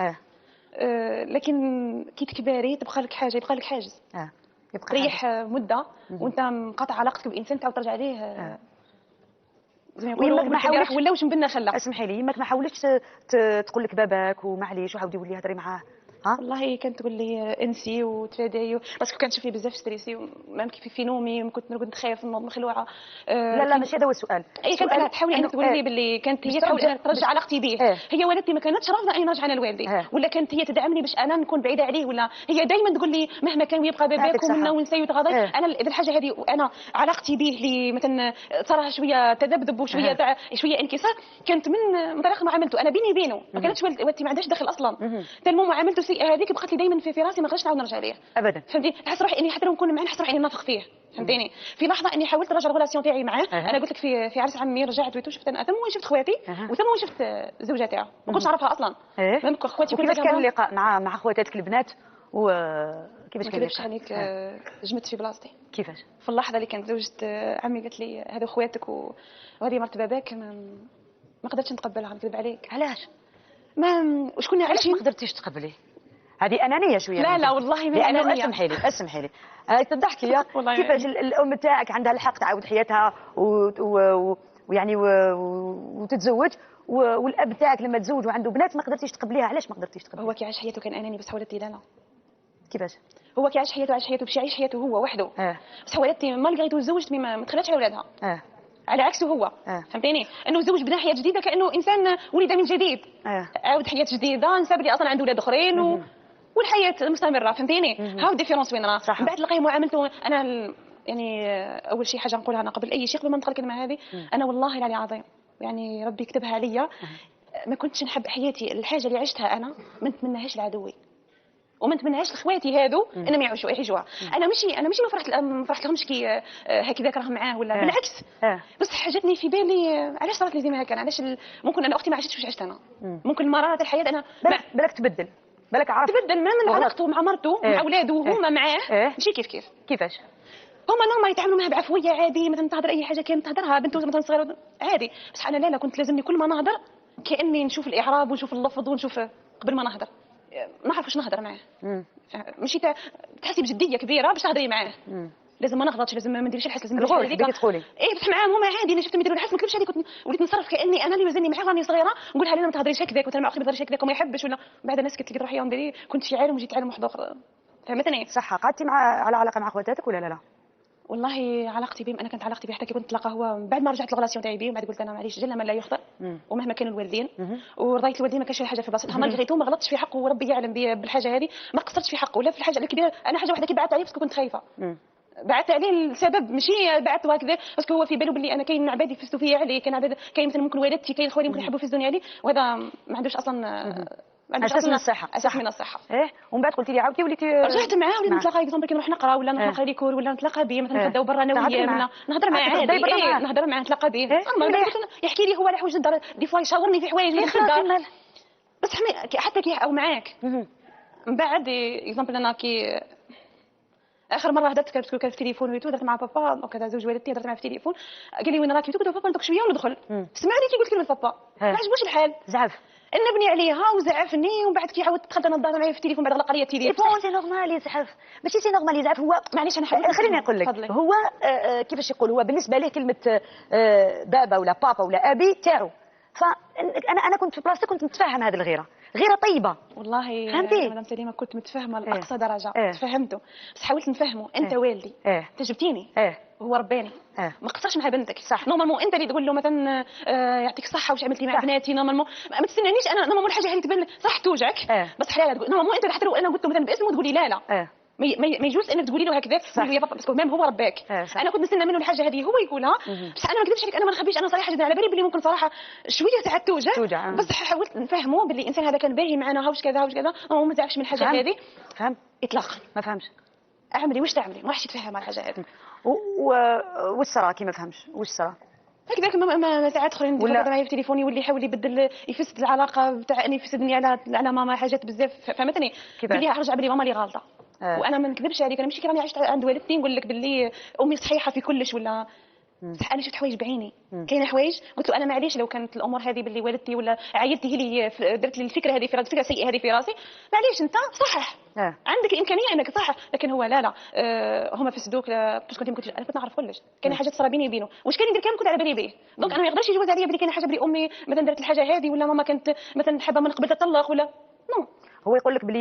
لكن كي تكبري تبقى لك حاجه، يبقى لك حاجز. تريح مده وانت مقاطع علاقتك بانسان تعاود ترجع ليه. زي ما يقولوا ما حاولش ولاوش من بينا خلا. اسمحي لي، يماك ما حاولتش تقول لك باباك ومعليش وعاودي ولي هضري معاه؟ والله كانت تقول لي انسي وتفادي باسكو كانت تشوفني بزاف ستريسي ومام كيف نومي كنت نرقد نخاف نوض مخلوعه. لا ماشي هذا هو السؤال. اي كانت تحاولي انك تقولي لي باللي كانت هي تحاول انها ترجع علاقتي به. هي والدتي ما كانتش رافضه اني نرجع انا لوالدي ولا كانت هي تدعمني باش انا نكون بعيده عليه، ولا هي دايما تقول لي مهما كان ويبقى باباك ومنا ونسي وتغاضي. انا الحاجه هذه وانا علاقتي به اللي مثلا صراحه شويه تذبذب وشويه تاع شويه انكسار كانت من طريقه معاملته انا بيني وبينه. ما كانتش والدتي ما عندهاش دخل اصلا. تالمو معاملته السيئه هذيك بقات لي دائما في راسي، ما نقدرش نعاود نرجع ليه ابدا. فهمتي؟ نحس روحي اني حتى لو نكون معاه نحس روحي اني نافق فيه. فهمتيني؟ في لحظه اني حاولت نرجع الريلاسيون تاعي معاه. انا قلت لك في عرس عمي رجعت ويتو شفت انا ثم وين شفت خواتي وثم وين شفت زوجها تاعها ما كنتش نعرفها اصلا. ميم خواتي كيفاش كان اللقاء مع خواتاتك البنات وكيفاش كان اللقاء؟ عليك جمدت في بلاصتي. كيفاش؟ في اللحظه اللي كانت زوجة عمي قالت لي هذو خواتك وهذه مرت باباك ما قدرتش نتقبلها. نكذب عليك. علاش؟ وشكون عايشين ما قدرتيش تقبلي؟ هذه انانيه شويه. لا والله ما انانيه. اسمحي لي تضحكي يا كيفاش الام تاعك عندها الحق تعاود حياتها ويعني وتتزوج والاب تاعك لما تزوج وعنده بنات ما قدرتيش تقبليها. علاش ما قدرتيش تقبليها؟ هو كي عاش حياته كان اناني بس حولتي لا. كيفاش؟ هو كي عاش حياته باش يعيش حياته هو وحده. بس حولتي مالغري تزوجت ما تخلاتش على ولادها. على عكسه هو. فهمتيني؟ انه زوج بدا حياه جديده كانه انسان ولد من جديد. عاود حياه جديده، انسان اللي اصلا عنده ولاد اخرين والحياه مستمره. فهمتيني؟ هاو الديفيرونس وين راه. من بعد تلقاي معاملته انا يعني اول شيء حاجه نقولها انا قبل اي شيء قبل ما ندخل الكلمه هذه انا والله العلي العظيم يعني ربي كتبها عليا ما كنتش نحب حياتي الحاجه اللي عشتها انا ما نتمناهاش لعدوي وما نتمناهاش لاخواتي هادو انهم يعيشوها. انا ماشي ما فرحت لهمش كي هكذاك راهم معاه ولا بالعكس. بس حاجتني في بالي علاش صارت لي ديما هكا. علاش ممكن انا اختي ما عشتش واش عشت انا. ممكن مرات الحياه انا بالك تبدل بالك عرفت تبدل من علاقته مع مرته مع اولاده وهما معاه ماشي كيفاش هما نورمال يتعاملوا معها بعفويه عادي. مثلا تهضر اي حاجه كانت تهضرها بنته مثلا صغيره عادي. بس انا لا كنت لازمني كل ما نهضر كاني نشوف الاعراب ونشوف اللفظ ونشوف قبل ما نهضر ما نعرف واش نهضر معاه. ماشي تحسي بجديه كبيره باش تهضري معاه. لازم ما نغلطش، لازم ما نديرش الحس، لازم ندير هذيك تقولي ايه بصح معاهم هما عادي. انا شفتهم يديروا الحس ما كنتش عادي، كنت وليت نتصرف كاني انا اللي مازالني معاه راني صغيره نقولها لها ما تهضريش هكذاك مثلا مع اختي ما تهضريش هكذاك وما يحبش ولا بعد الناس كتلقى روحي يوم ديري كنت في عالم وجيت عالم واحد اخر. فهمتني؟ صح. قعدتي على علاقه مع خواتاتك ولا لا؟ والله علاقتي بهم انا كانت علاقتي به حتى كي كنت نتلاقى هو بعد ما رجعت الغلاسيون تاعي بهم بعد قلت انا معليش جل ما لا يخطر ومهما كانوا الوالدين ورضيت الوالدين ما كانش حاجه في بلاصتها. مالغريتو ما غلطتش في حقه وربي يعلم بالحاجه هذه ما قصرتش في حقه ولا في الحاجه الكبيره. انا حاجه واحده كي بعثت عليه باسكو كنت خايفه بعثت عليه السبب ماشي بعثت هكذا باسكو هو في باله باللي انا كاين عباد يفسدوا فيا عليه كاين مثلا ممكن والدتي كاين خوالي ممكن يحبوا في الدنيا هذه وهذا ما عندوش اصلا اساس من الصحه. اساس من الصحه. ومن بعد قلتي لي عاودتي وليتي رجعت معاه وليت نتلاقى اكزومبل كي نروح نقرا ولا نروح نقرا ليكور ولا نتلاقى به مثلا نتغداو برا انا وياه ولا نهضر معاه عادي. نهضر معاه نتلاقى به يحكي لي هو على حوايج الدار دي فوا يشاورني في حوايج اللي في الدار بس حتى كي او معاك من بعد اكزومبل انا كي اخر مره هدرت كان في التليفون ويتو هدرت مع بابا وكذا زوج والدتي هدرت معاه في التليفون قال لي وين راكي؟ قلت له بابا ندوك شويه وندخل سمعني كي قلت كلمه بابا ما عجبوش الحال زعف نبني عليها وزعفني ومن بعد كي عاود دخلت انا الدار معايا في التليفون بعد غلق عليا التليفون. سي نورمال يزعف، ماشي سي نورمال يزعف. هو معليش انا حاولت خليني نقول لك، هو كيفاش يقول، هو بالنسبه ليه كلمه بابا ولا بابا ولا ابي تاعو. فانا كنت في بلاصتك كنت متفاهم هذه الغيره، غيره طيبه والله. فهمتي مدام سليمه كنت متفاهمه لاقصى درجه. تفهمته بس حاولت نفهمه. انت والدي انت جبتيني هو رباني ما قصرش مع بنتك. صح. نورمالمون انت اللي تقول له مثلا يعطيك الصحه واش عملتي مع بناتي. نورمالمون ما تستنانيش انا نورمالمون الحاجه هذه تبان صح توجعك بس حلال تقول نورمالمون انت حتى لو انا قلت له مثلا باسمه تقولي لا ما يجوز انك تقولي له هكذا تقولي له يا بابا باسكو ميم هو رباك. انا كنت نستنى منه الحاجه هذه هو يقولها بس انا ما نكذبش عليك انا ما نخبيش. انا صراحه جدا على بالي بلي ممكن صراحه شويه ساعات توجع بس حاولت نفهمه بلي الانسان هذا كان باهي معنا هاوش كذا هاوش كذا ما تعرفش من الحاجه هذه. فهم اطلاقا ما فهمش. اعملي واش تعملي ما راحش يتفهم على الحاجه هذه. واش صرا كي ما فهمش واش صرا هكذاك ما ساعات اخرين ولا معايا في تليفوني يولي يحاول يبدل يفسد العلاقه بتاعي يفسدني على ماما حاجات بزاف فهمتني. بلي رجع بلي ماما اللي غلطه وانا ما نكذبش عليك. انا ماشي كي راني عشت عند والدتي نقول لك باللي امي صحيحه في كلش ولا انا شفت حوايج بعيني. كاينه حوايج قلت له انا معليش لو كانت الامور هذه باللي والدتي ولا عائلتي هي اللي درت لي الفكره هذه في راسي الفكره السيئه هذه في راسي معليش انت صحح عندك الامكانيه انك تصحح. لكن هو لا هما فسدوك باسكو انت انا كنت نعرف كلش كاين حاجات صرا بيني وبينه واش كان يدير كامل كنت على بالي به. دونك انا ما يقدرش يجوز عليا بلي كاينه حاجه بلي امي مثلا درت الحاجه هذه ولا ماما كانت مثلا حابه من قبل تطلق ولا نو. هو يقول لك بلي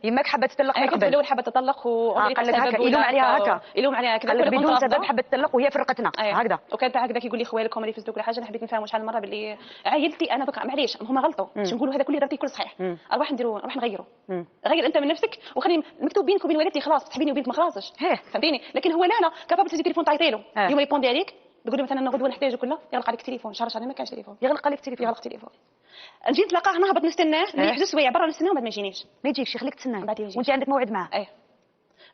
يماك حابه تطلق من قبل. الاول حابه تطلق قال لك هكا يلوم عليها هكا يلوم عليها هكذا قال لك بدون سبب حابه تطلق وهي فرقتنا هكذا. وكانت هكذا كيقول لي خوالكم اللي فسدوك ولا حاجه. انا حبيت نفهم شحال مره باللي عائلتي انا دوك معليش هما غلطوا باش نقولوا هذا كله درتي كل صحيح نروح نديروا نروح نغيروا غير انت من نفسك وخلي مكتوب بينك وبين والدتي خلاص تحبيني وبينك ما خلاصش فهمتيني. لكن هو لا كابابل تجي تليفون تعيطي له يوم يبوندي عليك تقول له مثلا انا غدوه نحتاجك كله يغلق عليك التليفون شهر ما كانش تليفون يغلق عليك التليفون نجي نتلاقاه نهبط نستناه نحجز سوايع برا نستناه وبعد ما يجينيش ما يجيكش يخليك تستناه وانت عندك موعد معاه.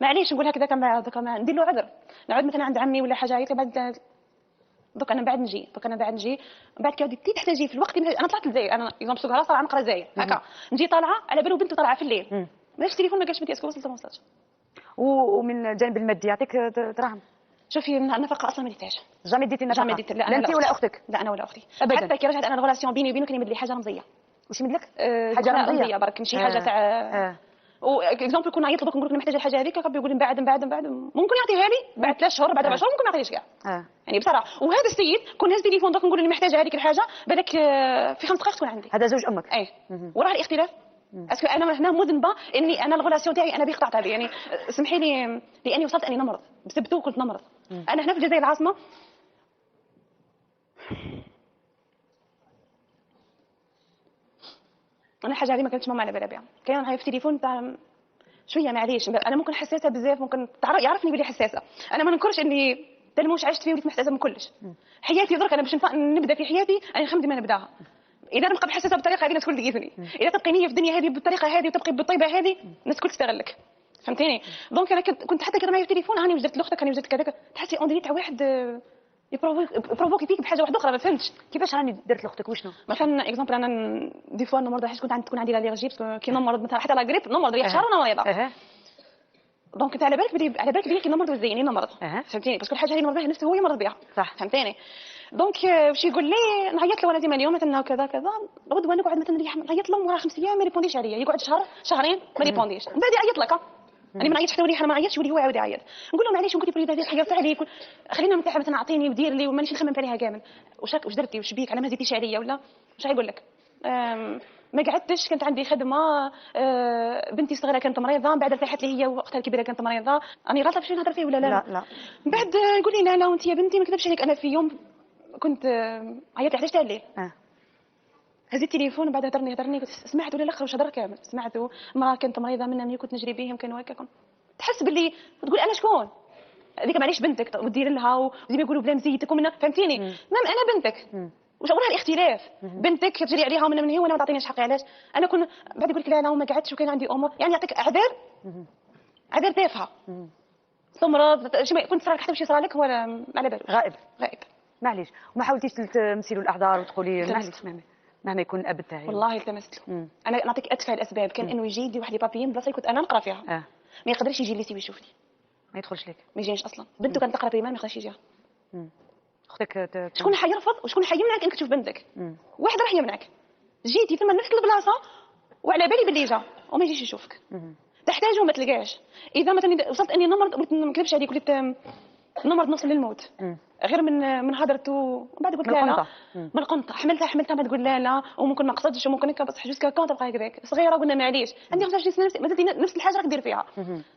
معليش نقول هكذا كان ندير له عذر نعود مثلا عند عمي ولا حاجه هيك بعد دوك انا بعد نجي بعد كي ودي تحتاجي في الوقت انا طلعت للجزائر انا يوم سوق راسها عم نقرا الجزائر هكا نجي طالعه على بالو بنته طالعه في الليل ماش التليفون ما قالش بنتي اسكو وصلت ما وصلتش. ومن الجانب المادي يعطيك دراهم؟ شوفي النفقه اصلا ما ديتهاش جامي ديتي النفقه؟ جامي ديت لا انت ولا اختك؟ لا انا ولا اختي ابدا. حتى كي رجعت انا الغلاسيون بيني وبينه كان يمد لي حاجه رمزيه. واش يمد لك؟ حاجه رمزيه برك ماشي حاجه تاع اكزومبل كون عيط لك نقول لك محتاجه الحاجه هذيك ربي يقول لي من بعد ممكن يعطيها لي بعد 3 شهور بعد 4 شهور ممكن ما يعطيهاش كاع يعني بصراحه. وهذا السيد كون هز تليفون دوك نقول لي محتاجه هذيك الحاجه بالك في 5 دقائق تكون عندي. هذا زوج امك؟ وراه الاختلاف اسكو انا هنا مذنبه اني انا الغولاسيون تاعي انا قطعت هذه يعني سمحي لي لاني وصلت اني نمرض بسبته كنت نمرض. انا هنا في الجزائر العاصمه انا الحاجه هذه ما كانتش ماما على بالها بها. كاين معايا في التليفون تاع شويه معليش انا ممكن حساسه بزاف ممكن يعرفني بلي حساسه. انا ما ننكرش اني تلموش عشت فيه وليت محتاجه من كلش. حياتي درك انا باش نبدا في حياتي انا نخمم ديما نبداها. اذا نبقى بحساسه بالطريقه هذه الناس الكل تقيسني. اذا تبقي نيه في الدنيا هذه بالطريقه هذه وتبقي بالطيبه هذه الناس الكل تستغلك فهمتيني. دونك انا كنت حتى كي معايا في التليفون هاني وجدت لاختك هاني وجدت كذا تحسي اون تاع واحد يبروفوكي فيك بحاجه واحده اخرى ما فهمتش كيفاش راني درت لاختك وشنو مثلا اكزومبل انا دي فوا نمرض حيت تكون عندي الالرجي كي نمرض مثلا حتى لا غريب نمرض ريح شهر وانا مريضه دونك انت على بالك بلي كي نمرض وزيني نمرض فهمتيني باسكو الحاجه اللي نمرض بها نفسه هو يمرض بها صح فهمتيني. دونك واش يقول لي نعيط له انا ديما اليوم مثلا كذا غدوه نقعد مثلا نعيط له وراه 5 ايام ما يريبونديش عليا يقعد شهرين ما يريبونديش من بعد يعيط لك انا ما نعيطش حتى ولي انا ما عيطش ولي هو يعاود يعيط نقول له معليش نقول لي بلي حيرت عليك خلينا نتاع مثلا اعطيني ودير لي ومانيش نخمم عليها كامل واش درتي واش بيك على ما زيدتيش عليا ولا واش يقول لك ما قعدتش كانت عندي خدمه بنتي الصغيره كانت مريضه من بعد ارتاحت لي هي واختها الكبيره كانت مريضه راني غلطه في شنو نهضر فيه ولا لا من بعد يقول لي لا وانت يا بنتي ما كذبش عليك انا في يوم كنت عيطت علاش تاع الليل هزيت التليفون بعد هضرني قلت سمعت ولا الاخر واش هضر كامل سمعته مراه كانت مريضه منا ملي كنت نجري بهم كانوا هكا تحس باللي تقول انا شكون هذيك معليش بنتك ودير لها وديما يقولوا بلا مزيتك ومنا فهمتيني انا بنتك واش اورها الاختلاف بنتك تجري عليها ومن هي وانا ما تعطينيش حقي علاش انا كون بعد يقول لك لا وما قعدتش وكان عندي امور يعني يعطيك اعذار تافهه تمرض كنت صرا حتى شي صرا لك ولا على بالك غائب معليش وما حاولتيش تمثلوا الاعذار وتقولي معليش مهما يكون الاب تاعي والله التمست له انا نعطيك اتفه الاسباب كان انه يجي يدي واحد لي بابيين بلاصه كنت انا نقرا فيها ما يقدرش يجي لي يشوفني ما يدخلش لك ما يجينيش اصلا بنته كانت تقرا بيمان ما يقدرش يجيها اختك شكون حيرفض وشكون حيمنعك انك تشوف بنتك واحد راح يمنعك جيتي ثم نفس البلاصه وعلى بالي باللي جا وما يجيش يشوفك، تحتاجه وما تلقاش. اذا مثلا وصلت اني نمرض ما نكذبش عليك وليت نمرض نوصل للموت غير من هضرته ومن بعد قلت لا لا من القنطه حملتها ما تقول لا لا وممكن ما قصدتش وممكن هكا بصح جوسكا كون تبقى هكذاك صغيره قلنا معليش عندي 25 سنه مازلتي نفس الحاجه راك دير فيها.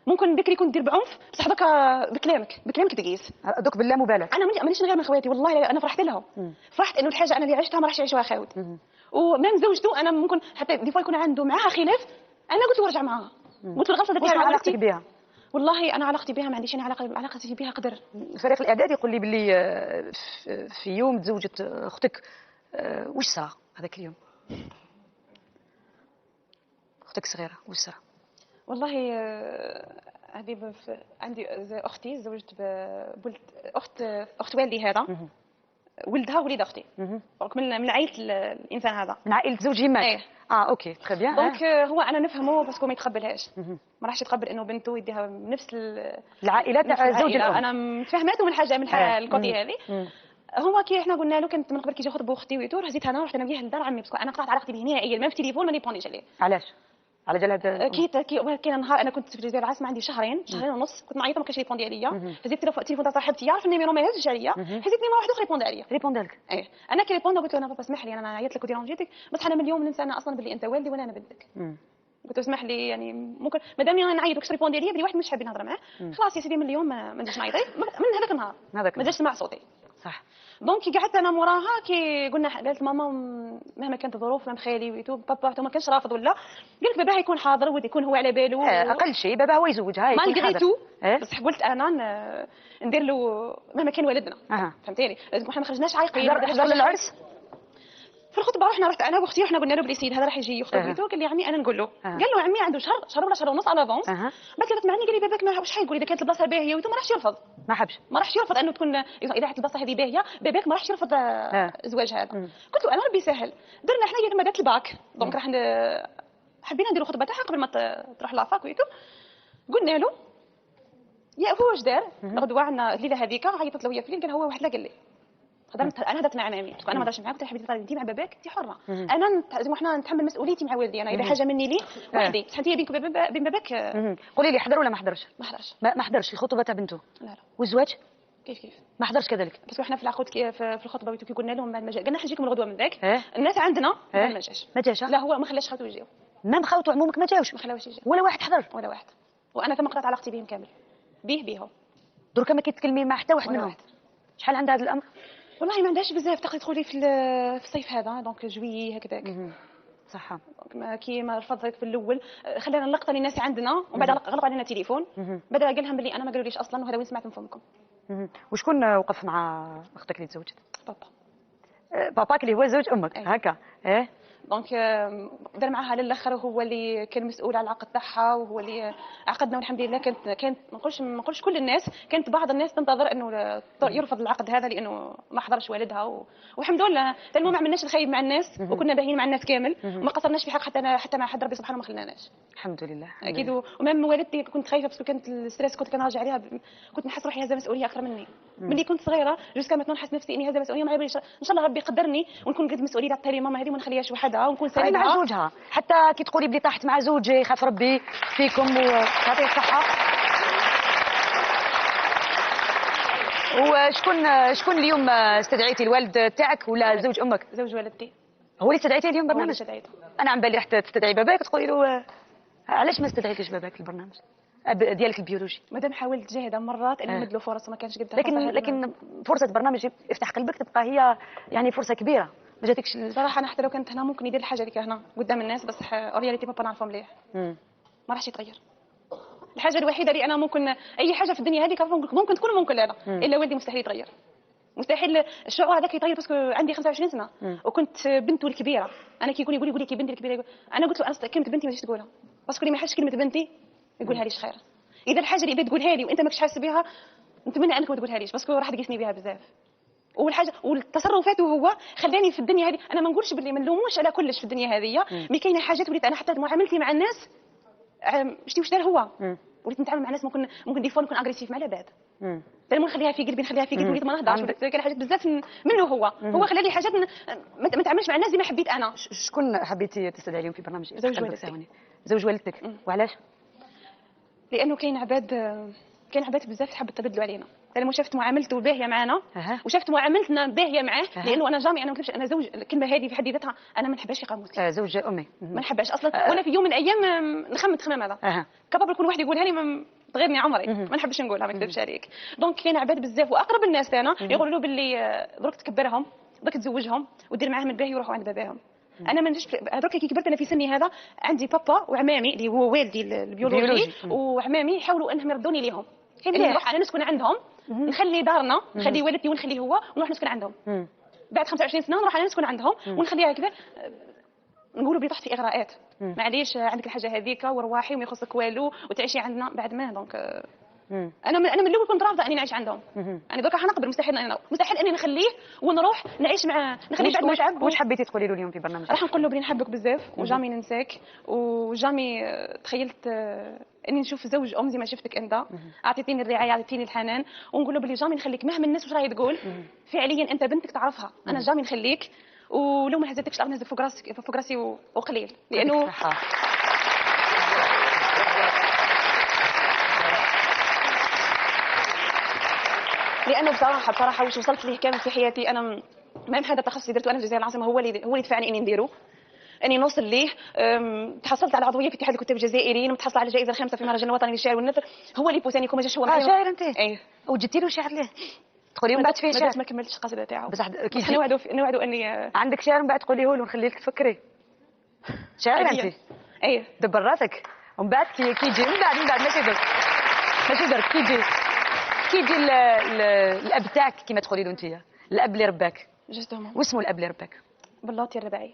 ممكن بكري كنت دير بعنف بصح دوكا بكلامك تقيس دوك بالله مبالغ. انا مانيش غير من خواتي والله انا فرحت لهم فرحت انه الحاجه انا اللي عشتها ما راحش يعيشوها خاوت. ومام زوجته انا ممكن حتى دي فوا يكون عنده معاها خلاف انا قلت له ارجع معاها قلت له الغلطه درتيها مع علاقتك بها. والله انا علاقتي بها ما عنديش انا علاقتي بها قدر. فريق الاعداد يقول لي باللي في يوم تزوجت اختك واش صرا هذاك اليوم؟ اختك صغيره واش صرا؟ والله هذه عندي اختي تزوجت بولد اخت والدي هذا ولدها وليد اختي دونك من عائله الانسان هذا من عائله زوج يماك. ايه اوكي تري بيان. دونك هو انا نفهمه باسكو ما يتقبلهاش ما راحش يتقبل انه بنته يديها نفس العائله تاع زوج الام. انا متفاهماته من حاجه من الكوتي هذه. هو كي احنا قلنا له كنت من قبل كي يجي يخطبوا اختي ويتو هزيت انا رحت انا وياه لدار عمي باسكو انا قطعت علاقتي به نهائيا ما في تليفون ما نيبونيش عليه. علاش؟ على جال هذا كاين نهار انا كنت في جزيره العاصمه عندي شهرين ونص كنت معيطه ما كانش يريبوندي عليا هزيت التليفون تاع صاحبتي يعرف النيميرو ما يهزش عليا هزيت نيميرو واحد اخر يريبوند عليا. ريبوند لك؟ ايه انا كي ريبوند قلت له انا بابا اسمح لي انا عيطت لك وديرونجيتك بس انا من اليوم ننسى انا اصلا باللي انت والدي وانا بنتك. قلت له اسمح لي يعني ممكن مادام انا نعيط وكش ريبوندي عليا بلي واحد مش حاب نهضر معاه خلاص يا سيدي من اليوم ما نديرش نعيط من هذاك النهار ما جاش سمع صوتي. صح. دونك كي قعدت انا موراها كي قلنا قالت ماما مهما كانت الظروف مام خالي ويتو بابا ما كانش رافض ولا قالت بابا يكون حاضر ودي يكون هو على باله اقل شيء بابا هو يزوجها يكون حاضر بس قلت انا ندير له مهما كان والدنا فهمتيني لازم احنا ما خرجناش عايقين حضر للعرس في الخطبه رحنا انا واختي رحنا قلنا له بلي سيد هذا راح يجي يخطب ويتو قال لي عمي انا نقول له قال له عمي عنده شهر ولا شهر ونص على لافونس بعد كده معني قال لي باباك ما واش حيقول اذا كانت البلاصه باهيه ويتو ما راحش يرفض ما راحش يرفض انه تكون اذا كانت البلاصه هذه باهيه باباك ما راحش يرفض الزواج هذا. قلت له انا ربي يسهل درنا حنايا لما دات الباك دونك راح حبينا نديروا الخطبه تاعها قبل ما تروح لافاك ويتو قلنا له يا هو واش دار الغدوه عندنا الليله هذيك عيطت له هي في الليل قال هو واحد لا قال لي انا هدرت مع مامي انا ما هضرتش معاك قلت لها حبيبتي انت مع باباك انت حره انا لازم احنا نتحمل مسؤوليتي مع والدي انا اذا حاجه مني لي وحدي بصح انت بينك وبين باباك. قولي لي حضر ولا ما حضرش؟ ما حضرش الخطوبه تاع بنته. لا والزواج كيف ما حضرش كذلك بس احنا في العقود في الخطبه كي قلنا لهم بعد ما جا قلنا حنجيكم الغدوه من ذاك الناس عندنا ما جاش لا هو ما خلاش خاوته يجيو مام خاوته عمومك ما جاوش ما خلاوش يجيو ولا واحد حضر ولا واحد وانا ثم قطعت علاقتي بهم كامل بيهم درك ما كيتكلمي مع حتى واحد منهم. شحال عندها هذا الامر؟ والله ما عندهاش بزاف تقدري تدخلي في الصيف هذا دونك جويي هكذاك صح. كي ما رفضت في الاول خلينا نلقط الناس عندنا ومن بعد غلق علينا تليفون بعد قال لهم بلي انا ما قالوليش اصلا وهذا وين سمعت من فمكم. وشكون وقف مع اختك اللي تزوجت؟ بابا باباك اللي هو زوج امك هكا دونك دار معاها للاخر وهو اللي كان مسؤول على العقد تاعها وهو اللي عقدنا والحمد لله كانت ما نقولش كل الناس كانت بعض الناس تنتظر انه يرفض العقد هذا لانه ما حضرش والدها والحمد لله المهم ما عملناش الخايب مع الناس وكنا باهيين مع الناس كامل وما قصرناش في حق حتى مع حد ربي سبحانه ما خلاناش الحمد لله اكيد. ومام والدتي كنت خايفه بس كانت الستريس كنت كنراجع عليها كنت نحس روحي هذا مسؤوليه اكثر مني ملي كنت صغيره جوسكا ما نحس نفسي اني هذا مسؤوليه ما ان شاء الله ربي يقدرني ونكون قد مسؤوليه تاع لي ماما هذه ما نخليهاش وحدها ونكون ساندها مع زوجها حتى كي تقولي بلي طاحت مع زوجي يخاف ربي فيكم ويعطيه الصحه. وشكون اليوم استدعيتي الوالد تاعك ولا زوج امك؟ زوج والدتي هو اللي استدعيتيه اليوم برنامج؟ انا عم بالي رحت تستدعي باباك تقولي له علاش ما استدعيتيش باباك البرنامج ديالك البيولوجي؟ مادام حاولت جاهد مرات اني نمد له فرص وما كانش قدها لكن فرصه برنامج يفتح قلبك تبقى هي يعني فرصه كبيره ما جاتكش صراحه انا حتى لو كنت هنا ممكن يدير الحاجه هذيك هنا قدام الناس بس رياليتي ما نعرفها مليح ما راحش يتغير. الحاجه الوحيده اللي انا ممكن اي حاجه في الدنيا هذيك ممكن تكون ممكن لا الا والدي مستحيل يتغير مستحيل الشعور هذاك يتغير باسكو عندي 25 سنه وكنت بنته الكبيره. انا كي يقول لي كي بنتي الكبيره انا قلت له انا كلمه بنتي ما تجيش تقولها باسكو اللي ما يحسش كلمه بنتي يقولها ليش خير. اذا الحاجه اللي تقولها لي وانت ماكش حاسس بها نتمنى انك ما تقولها ليش باسكو راح تقيسني بها بزاف. والحاجه والتصرفات هو خلاني في الدنيا هذه انا ما نقولش باللي ما نلوموش على كلش في الدنيا هذه مي كاينه حاجات وليت انا حتى معاملتي مع الناس شتي واش دار هو وليت نتعامل مع الناس ممكن دي فوا نكون اغريسيف مع العباد ما نخليها في قلبي، نخليها في قلبي، وليت ما نهضرش، كاين حاجات بزاف منه هو خلى لي حاجات ما تعملش مع الناس زي ما حبيت انا. شكون حبيتي تستدعي اليوم في برنامج زوج والدتك؟ زوج والدتك. وعلاش؟ لانه كاين عباد بزاف تحب تبدلوا علينا. لما شفت معاملته باهيه معنا وشفت معاملتنا باهيه معاه، لانه انا جامي، انا ما نكذبش، انا زوج، الكلمه هذه في حد ذاتها انا ما نحبهاش في قاموسي. زوج امي ما نحبهاش اصلا، وانا في يوم من الايام نخمم هذا كباب يكون واحد يقولها لي تغيرني عمري، ما نحبش نقولها، ما نكذبش عليك. دونك كاين عباد بزاف واقرب الناس انا يقولوا له باللي درك تكبرهم، درك تزوجهم ودير معاهم الباهي ويروحوا عند باباهم. انا ما نجمش درك كي كبرت انا في سني هذا، عندي بابا وعمامي اللي هو والدي البيولوجي وعمامي يحاولوا انهم يردوني ليهم، اني نروح انا نسكن عندهم، نخلي دارنا، نخلي والدتي ونخلي هو ونروح نسكن عندهم. بعد 25 سنه نروح انا نسكن عندهم ونخليها كذا، نقولوا بلي طحت في اغراءات. معليش عندك الحاجه هذيك ورواحي وما يخصك والو وتعيشي عندنا بعد ما. دونك انا من الاول كنت رافضه اني نعيش عندهم. يعني دوكا حنقبل، مستحيل اني نخليه ونروح نعيش مع نخليه بعد ما تعب. واش حبيتي تقولي له اليوم في برنامج؟ راح نقول له بلي نحبك بزاف وجامي ننساك، وجامي تخيلت اني نشوف زوج زي ما شفتك انت، اعطيتيني الرعايه، اعطيتيني الحنان، ونقول له بلي جامي نخليك مهما الناس واش راهي تقول، فعليا انت بنتك تعرفها، انا جامي نخليك، ولو ما هزتكش الارض نهزك فوق راسي وقليل، لانه بصراحه واش وصلت ليه كامل في حياتي انا، ما هذا التخصص اللي درته انا في الجزائر العاصمه هو اللي دفعني اني نديره، اني نوصل ليه. تحصلت على عضويه في اتحاد الكتاب الجزائريين، ومتحصله على الجائزه الخامسه في المهرجان الوطني للشعر والنثر، هو اللي بوساني كون ما جاش هو شاعر انت؟ ايه. وجدتي له شعر ليه؟ تقولي من بعد فيه شعر؟ ما كملتش القصيده تاعو، بصح كي نوعدوا اني عندك شعر من بعد تقوليه له ونخليك تفكري. شاعر انت؟ ايه. دبر راسك ومن بعد كي يجي من بعد ماشي درك كي يجي الاب تاعك كيما تقولي له انت، الاب اللي رباك جوستومون. واسمه الاب اللي رباك؟ بلاطي الربعي.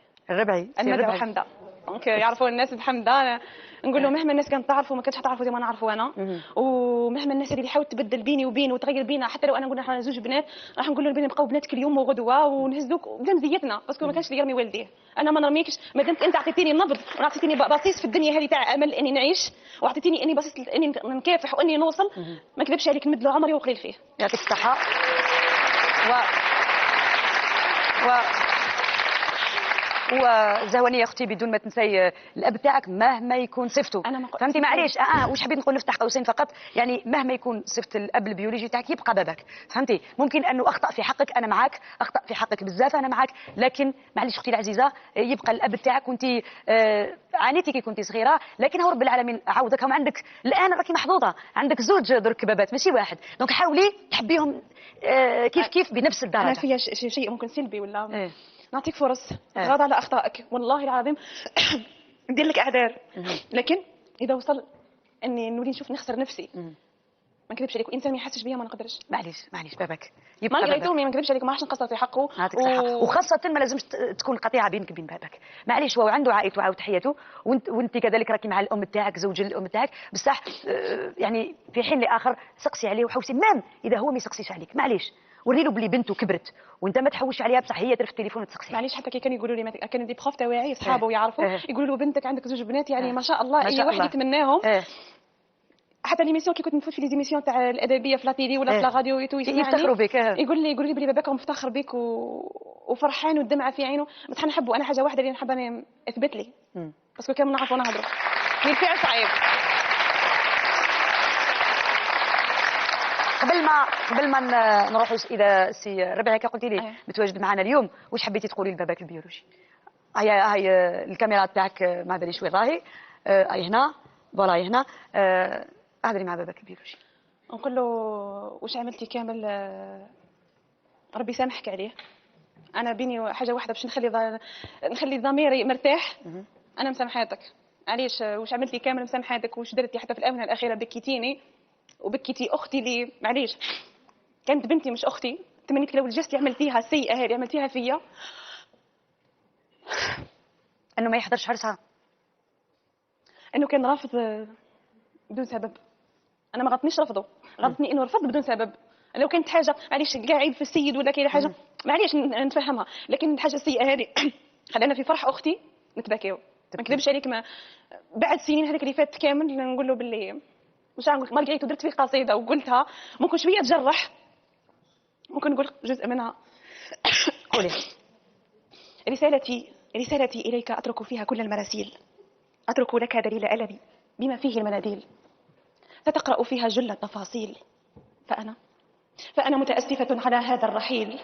المدعو حمده. دونك يعرفوا الناس بحمده، نقول له مهما الناس كانت تعرفوا ما كانتش حتعرفوا زي ما نعرفوا انا، ومهما الناس اللي حاولت تبدل بيني وبينه وتغير بينا، حتى لو انا نقول احنا زوج بنات راح نقول له البنات نبقاو بنات كل يوم وغدوه ونهزوك بلا مزيتنا، باسكو ما كانش اللي يرمي والديه، انا ما نرميكش ما دمت انت عطيتيني النبض وعطيتيني بصيص في الدنيا هذه تاع امل اني نعيش، وعطيتيني اني بصيص اني نكافح واني نوصل، ما كذبش عليك نمد له عمري وقليل فيه. يعطيك الصحه. وزهوانيه اختي بدون ما تنسي الاب تاعك مهما يكون صفته، فهمتي معليش واش حبيت نقول نفتح قوسين فقط، يعني مهما يكون صفه الاب البيولوجي تاعك يبقى باباك، فهمتي؟ ممكن انه اخطا في حقك، انا معاك، اخطا في حقك بزاف انا معاك، لكن معليش اختي العزيزه يبقى الاب تاعك، كنت عانيتي كي كنتي صغيره، لكن هو رب العالمين عوضك، وعندك الان راكي محظوظه، عندك زوج درك بابات ماشي واحد، دونك حاولي تحبيهم كيف بنفس الدرجه. انا فيها شيء ممكن سلبي ولا نعطيك فرص، غاض على اخطائك، والله العظيم ندير لك اعذار، لكن اذا وصل اني نولي نشوف نخسر نفسي، ما نكذبش عليك، وانسان ما يحسش بيا ما نقدرش. معليش بابك يبقى ما لقيتومي، ما نكذبش عليك، ما عادش نقصر في حقه، وخاصه ما لازمش تكون قطيعه بينك وبين بابك، معليش هو عنده عائلته وعاود حياته، وانت كذلك راكي مع الام تاعك، زوج الام تاعك، بصح يعني في حين لاخر سقسي عليه وحوسي، مام اذا هو ما يسقسيش عليك، معليش وري له بلي بنته كبرت وانت ما تحوش عليها، بصح هي ترفد التليفون وتسقسي. معليش حتى كي كانوا يقولوا لي كان دي بخاف تواعي اصحابه يعرفوا يقولوا له بنتك عندك زوج بنات، يعني ما شاء الله اي واحد يتمناهم. حتى ليميسيون كي كنت نفوت في لي زيميسيون تاع الادبيه في لاتيلي ولا في لا راديو يفتخروا بك، يقول لي بلي باباك مفتخر بك وفرحان والدمعه في عينه، بصح نحبه انا حاجه واحده اللي نحب انا اثبت لي، باسكو كامل نعرفوا نهضروا الفعل صعيب. قبل ما نروحوا الى سي ربيعه، قلتي لي متواجد معنا اليوم، واش حبيتي تقولي لباباك البيولوجي؟ هاي الكاميرا تاعك ما باليش وين راهي، هاي هنا فوالا، هاي هنا، اهضري مع باباك البيولوجي. نقول له واش عملتي كامل، ربي يسامحك عليه، انا بيني حاجه واحده باش نخلي ضميري مرتاح، انا مسامحاتك، علاش واش عملتي كامل مسامحاتك، واش درتي حتى في الاونه الاخيره بكيتيني وبكيتي اختي اللي معليش كانت بنتي مش اختي، تمنيت لو الجست عملتيها السيئه هذه عملتيها فيا، انه ما يحضرش عرسها، انه كان رافض بدون سبب، انا ما غلطنيش رفضه، غلطني انه رفض بدون سبب، لو كانت حاجه معليش قاعد في السيد ولا كاين حاجه معليش نتفهمها، لكن الحاجه السيئه هذه خلينا في فرح اختي نتبكيو، ما نكذبش عليك، ما بعد سنين هذيك اللي فاتت كامل نقول له باللي مش عارف ما لقيت ودرت فيه قصيده وقلتها، ممكن شويه تجرح، ممكن نقول جزء منها. قولي. رسالتي اليك اترك فيها كل المراسيل، اترك لك دليل المي بما فيه المناديل، فتقرا فيها جل التفاصيل. فانا متاسفه على هذا الرحيل،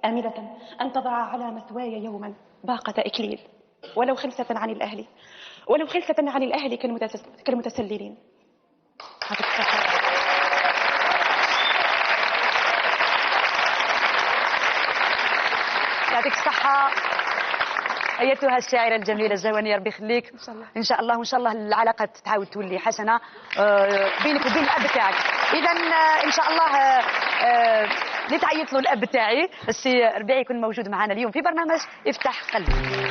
آملة أن تضع على مثواي يوما باقة إكليل، ولو خلسة عن الأهل كالمتسللين. يعطيك الصحة أيتها الشاعرة الجميلة الزهوانية، ربي يخليك. إن شاء الله وإن شاء الله العلاقة تعاود تولي حسنة بينك وبين الأب تاعك. إذا إن شاء الله نتعيط له الأب تاعي السي ربيعي يكون موجود معنا اليوم في برنامج افتح قلبك.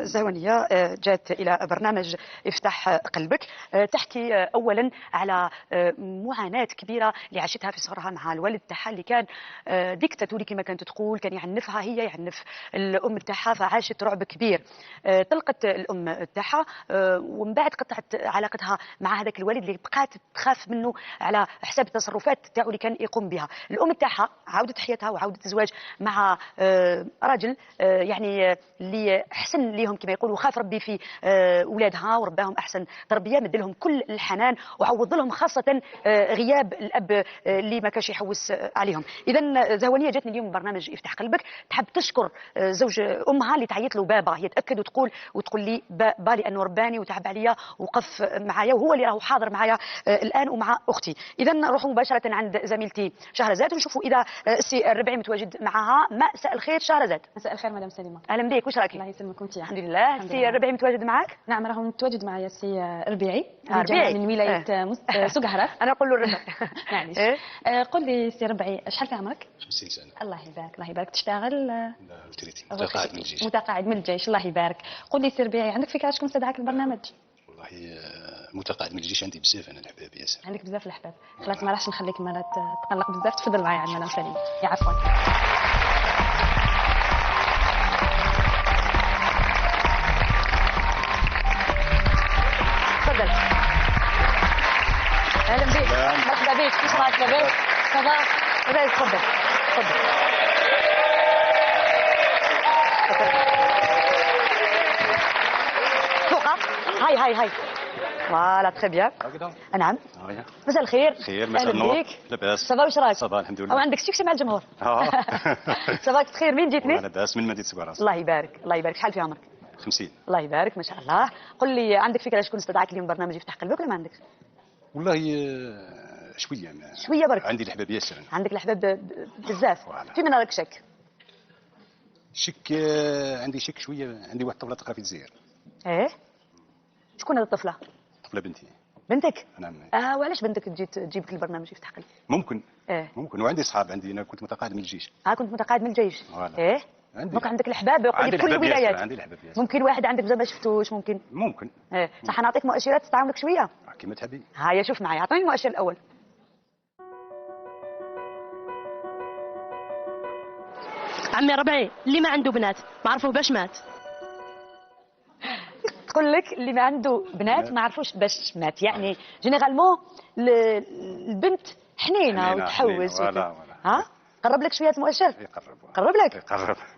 زهوانية جات إلى برنامج افتح قلبك تحكي أولا على معاناة كبيرة اللي عاشتها في صغرها مع الوالد تاعها اللي كان ديكتاتوري كما كانت تقول، كان يعنفها هي يعنف الأم تاعها، فعاشت رعب كبير. طلقت الأم تاعها ومن بعد قطعت علاقتها مع هذاك الوالد اللي بقات تخاف منه على حساب التصرفات تاعو اللي كان يقوم بها. الأم تاعها عودت حياتها وعودت الزواج مع رجل يعني اللي حسن ليهم كما يقولوا، خاف ربي في اولادها ورباهم احسن تربيه، مد لهم كل الحنان وعوض لهم خاصه غياب الاب اللي ما كانش يحوس عليهم. اذا زهوانيه جاتني اليوم برنامج افتح قلبك تحب تشكر زوج امها اللي تعيط له بابا، هي تاكد وتقول لي بابا لانه رباني وتعب عليا وقف معايا وهو اللي راهو حاضر معايا الان ومع اختي. اذا نروحوا مباشره عند زميلتي شهرزاد ونشوفوا اذا السي الربيعي متواجد معها. مساء الخير شهرزاد. مساء الخير مدام سليمه. اهلا بك، واش راكي؟ الله يسلمك وانت؟ الحمد لله. السي الربيعي متواجد معك؟ نعم راهو متواجد معايا السي الربيعي ربيعي من ولايه سقهرة. انا نقول له الربيعي. معليش. قل لي سي ربيعي شحال في عمرك؟ 50 سنه. الله يبارك الله يبارك. تشتغل؟ لا متقاعد من الجيش. متقاعد من الجيش، الله يبارك. قل لي سي ربيعي عندك فكره شكون استدعاك البرنامج؟ والله متقاعد من الجيش عندي بزاف انا الحباب ياسر. عندك بزاف الحباب، خلاص ما راحش نخليك مرات تقلق بزاف. تفضل معايا عندنا سليم. عفوا. تفضل. اهلا بك، مرحبا بك، كيف راك لاباس؟ صافا؟ لاباس. تفضل تفضل. فوق. هاي فوالا تري بيان. نعم. مساء الخير. خير مساء النور. لاباس. صافا واش راك؟ صافا الحمد لله. او عندك سكسي مع الجمهور؟ صافا تخير. مين جيتني؟ لاباس من مدينه سكهرة. الله يبارك الله يبارك. شحال في عمرك؟ 50. الله يبارك ما شاء الله. قل لي عندك فكره شكون استدعاك اليوم برنامج يفتح قلبك ولا ما عندك؟ والله شويه شويه برك. عندي الحباب ياسر. عندك الحباب بزاف. في من راك شك؟ شك عندي شك شويه. عندي واحد الطفله تقرا في الجزائر. ايه شكون هذه الطفله؟ طفله بنتي. بنتك؟ نعم. وعلاش بنتك تجيبك البرنامج يفتح قلبك؟ ممكن. ايه ممكن. وعندي اصحاب. انا كنت متقاعد من الجيش. كنت متقاعد من الجيش. ايه ممكن عندك الحباب عندي في كل الولايات. عندي الحباب ياسر. ممكن واحد عندك بزاف ما شفتوش ممكن. ايه صح. نعطيك مؤشرات تستعملك شويه كيما تحبي. هيا شوف معي، اعطيني المؤشر الاول. عمي ربعي اللي ما عنده بنات ما عرفوه باش مات. تقول لك اللي ما عنده بنات ما عرفوش باش مات، يعني جينيرالمون البنت حنينه وتحوس. ها قرب لك شويه المؤشر. قرب لك.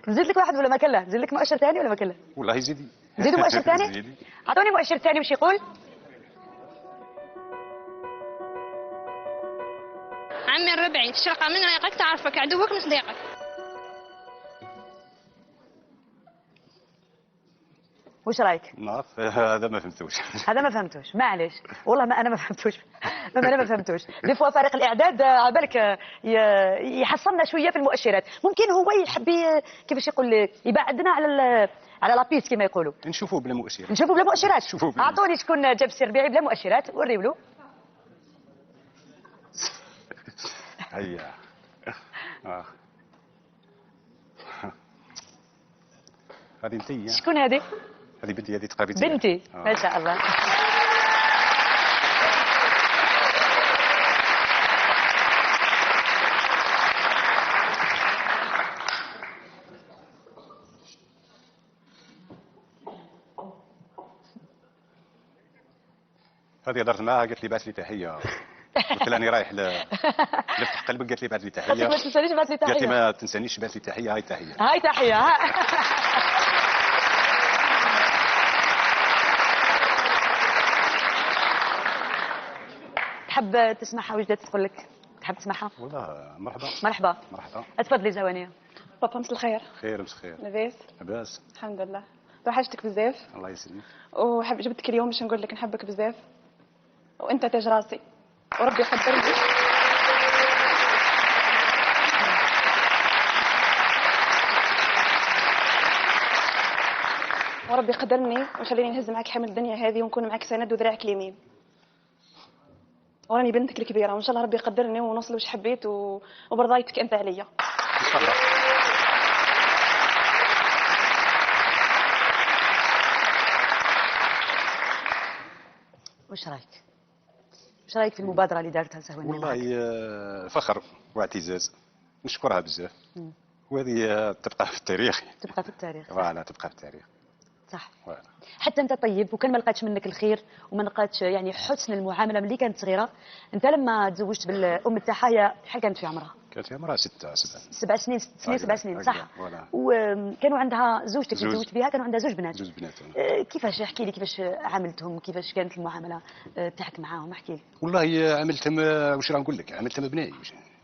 نزيد لك واحد ولا ما كان له؟ نزيد لك مؤشر ثاني ولا ما كان له؟ والله زيدي. زيدوا مؤشر ثاني. اعطوني مؤشر ثاني وش يقول؟ عمي الربعي تشرق من ريقك تعرفك عدوك من صديقك. وش رايك؟ نعرف هذا ما فهمتوش. هذا ما فهمتوش معليش والله ما انا ما فهمتوش. انا ما فهمتوش. دي فوا فريق الاعداد عبالك يحصلنا شويه في المؤشرات. ممكن هو يحب كيفاش يقول يبعدنا على لابيس كما يقولوا. نشوفوا بلا مؤشرات. نشوفوا بلا مؤشرات. اعطوني شكون جاب السي ربيعي بلا مؤشرات وريو له. هيا. هذه انتي. شكون هذه؟ هذه بنتي. هذه تقريبا بنتي. ما شاء الله. هذه هضرت معاها قالت لي بعث لي تحيه. قلت لها راني رايح نفتح قلبك، قالت لي بعث لي تحيه. ما تنسانيش بعث لي تحيه. قالت لي ما تنسانيش بعث لي تحيه. هاي تحيه. هاي تحيه. تحب تسمعها واش جات تقول لك؟ تحب تسمعها؟ والله مرحبا. مرحبا. مرحبا. تفضلي زوانيه. بابا مساء الخير. خير مس خير. لاباس؟ لاباس. الحمد لله. توحشتك بزاف. الله يسلمك. وحب جبتك اليوم باش نقول لك نحبك بزاف، وانت تاج راسي، وربي يقدرني. وربي يقدرني ويخليني نهز معك حمل الدنيا هذه ونكون معك سند وذراعك اليمين. وراني بنتك الكبيره وان شاء الله ربي يقدرني ونوصل واش حبيت وبرضايتك انت عليا. ان شاء الله. واش رايك؟ واش رايك في المبادره اللي دارتها زهوانيه؟ والله فخر واعتزاز، نشكرها بزاف. وهذه تبقى في التاريخ. تبقى في التاريخ. فوالا تبقى في التاريخ. صح. فوالا. حتى انت طيب، وكان ما لقاتش منك الخير وما لقاتش يعني حسن المعامله ملي كانت صغيره. انت لما تزوجت بالام تاعها هي شحال كانت في عمرها؟ كانت في عمرها 6 سنين 7 سنين صح. وكانوا عندها زوجتك اللي تزوجت بها كانوا عندها زوج بنات. زوج بنات. كيفاش احكي لي كيفاش عاملتهم، كيفاش كانت المعامله تاعك معاهم؟ احكي لي. والله عملتهم واش راه نقول لك، عملتهم بناي.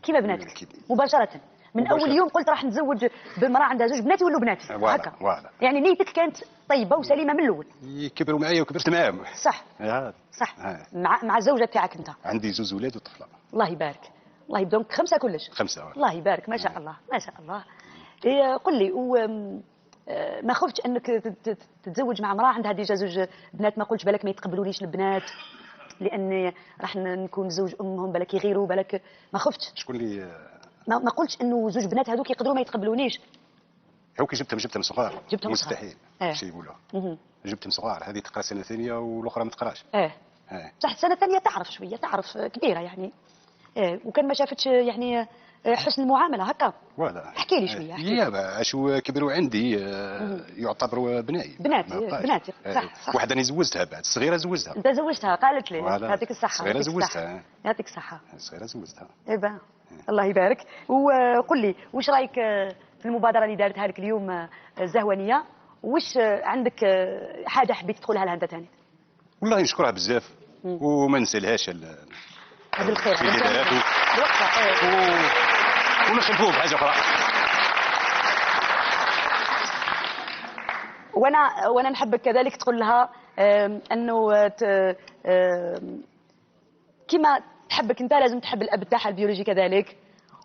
كيما بناتك مباشره من اول يوم قلت راح نتزوج بامراه عندها زوج بناتي ولا بناتي هكا. يعني نيتك كانت طيبه وسليمه من الاول. يكبروا معايا وكبرت معاهم. صح. صح. مع الزوجه تاعك انت. عندي زوج ولاد وطفله. الله يبارك. الله يبارك. دونك 5 كلش. 5. الله يبارك. ما شاء الله ما شاء الله. قل لي ما خفتش انك تتزوج مع امراه عندها ديجا زوج بنات؟ ما قلتش بالك ما يتقبلونيش البنات لان راح نكون زوج امهم، بالك يغيروا، بالك ما خفتش؟ شكون اللي ما قلتش انه زوج بنات هذوك يقدروا ما يتقبلونيش؟ هو كي جبتهم صغار. جبتهم مستحيل. شي يقولوا جبتهم صغار، هذه تقرا سنه ثانيه والاخرى ما تقراش. صح. السنه الثانيه تعرف شويه، تعرف كبيره يعني. وكان ما شافتش يعني حسن المعامله هكا. ولا احكي لي شويه. يا شو كبروا عندي يعتبروا بناتي صح. واحده انا زوجتها بعد، الصغيره زوجتها. انت زوجتها؟ قالت لي يعطيك الصحه. الصغيره زوجتها. يعطيك الصحه. الصغيره زوجتها. ايوا الله يبارك. وقل لي واش رايك في المبادره اللي دارتها لك اليوم زهوانيه؟ واش عندك حاجه حبيت تقولها لها انت ثاني؟ والله نشكرها بزاف وما نسالهاش هذا الخير اللي دارته ونخلفوه بحاجه اخرى. وانا نحبك كذلك تقول لها انه كما تحبك انت لازم تحب الاب تاعها البيولوجي كذلك.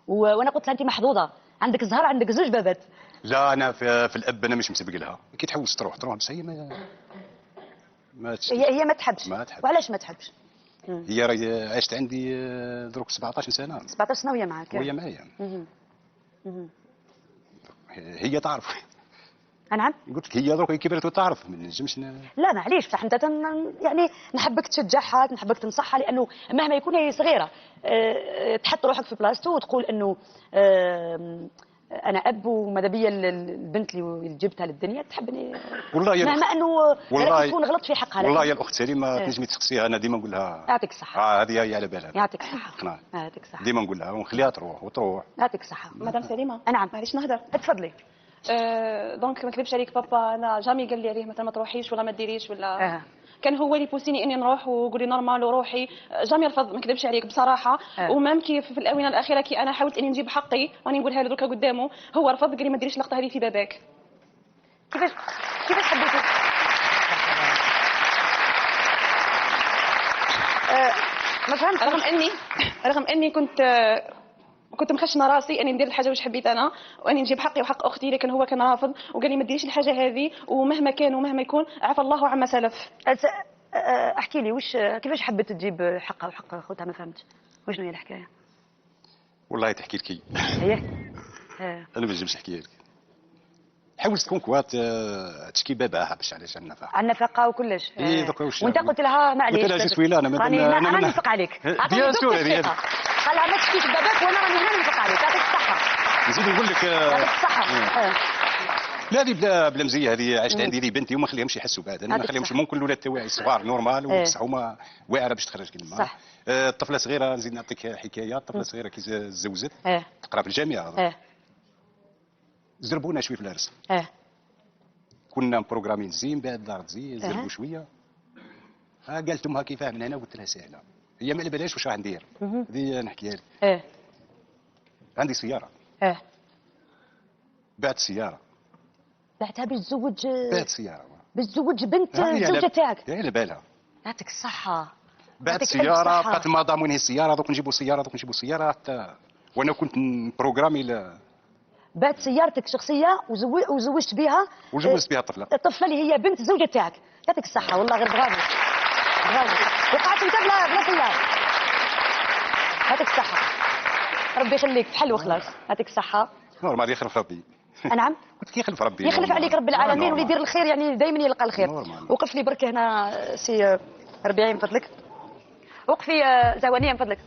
وانا قلت لها انت محظوظه، عندك زهر، عندك زوج بابات. لا انا في الاب انا مش مسبق لها. كي تحوس تروح بس هي هي ما تحبش. وعلاش ما تحبش؟ هي راهي عشت عندي دروك 17 سنه. 17 سنه وهي معك؟ وهي معايا. هي تعرف. نعم. قلت لك هي دروك كبرت وتعرف، ما نجمش لا معليش صح. انت يعني نحبك تشجعها، نحبك تنصحها، لانه مهما يكون هي صغيره تحط روحك في بلاصتو وتقول انه انا اب وماذا بيا البنت اللي جبتها للدنيا تحبني. والله مهما انه يكون غلط في حقها. والله يا الاخت سليمه تنجمي تسقسيها. انا ديما نقول لها يعطيك الصحه. هذه هي على بالها. يعطيك الصحه. يعطيك الصحه. ديما نقول لها ونخليها تروح. يعطيك الصحه. مدام سليمه. نعم. معليش نهضر. تفضلي. دونك ما نكذبش عليك بابا، انا جامي قال لي عليه مثلا ما تروحيش ولا ما ديريش ولا كان هو اللي بوسيني اني نروح ويقول لي نورمال وروحي. جامي رفض، ما نكذبش عليك بصراحه. ومام كيف في الاونه الاخيره كي انا حاولت اني نجيب حقي واني نقولها له دركا قدامه، هو رفض قال لي ما ديريش اللقطه هذه في باباك. كيفاش حبيتي؟ ما فهمت. رغم اني كنت مخشنه راسي اني ندير الحاجه واش حبيت انا واني نجيب حقي وحق اختي، لكن هو كان رافض وقال لي ما ديريش الحاجه هذه، ومهما كان ومهما يكون عفى الله عما سلف. احكي لي كيفاش حبيت تجيب حقها وحق اختها؟ ما فهمتش وشنو هي الحكايه. والله تحكي لك هي انا ما نجمش نحكي لك. حاولت تكون كوات تشكي باباها باش علاش النفقه وكلش. وانت قلت لها معليش قلت لها جيت انا راني ننفق عليك. بيان سور قال لها ما تشكيش باباك وانا راني ننفق عليك. يعطيك الصحه. نزيد نقول لك يعطيك الصحه. لا هذه بلا مزيه، هذه عشت عندي لي بنتي وما خليهمش يحسوا بعد، انا ما نخليهمش. ممكن الاولاد تاعي صغار نورمال وبصح هما واعره باش تخرج كلمه. صح. الطفله صغيره نزيد نعطيك حكايه. الطفله صغيره كي تزوجت تقرا في الجامعه زربونا شويه في العرس. كنا بروغرامين زين بعد دار زين زربوا شويه. قالت امها كيفاه من هنا، قلت لها سهله، هي ما على بالهاش واش راح ندير. هذه نحكيها لك. عندي سياره. بعت سياره. بعتها باش تزوج؟ بعت سياره باش تزوج بنت الزوجه تاعك؟ على بالها. يعطيك الصحه. بعت سياره، بقات المدام وين هي السياره، دوك نجيبوا سياره دوك نجيبوا سياره حتى وانا كنت بروغرامي بعت سيارتك شخصيه وزوجت بها. وجوزت بها الطفله. الطفله اللي هي بنت الزوجه تاعك. يعطيك الصحه والله، غير برافو برافو. وقعت انت بلا سياره. يعطيك الصحه، ربي يخليك بحل وخلاص. يعطيك الصحه. نورمال يخلف ربي. نعم. قلت لك يخلف ربي. يخلف عليك رب العالمين ويدير الخير، يعني دائما يلقى الخير. وقف لي برك هنا سي ربيعي من فضلك. وقفي زوانيه من فضلك.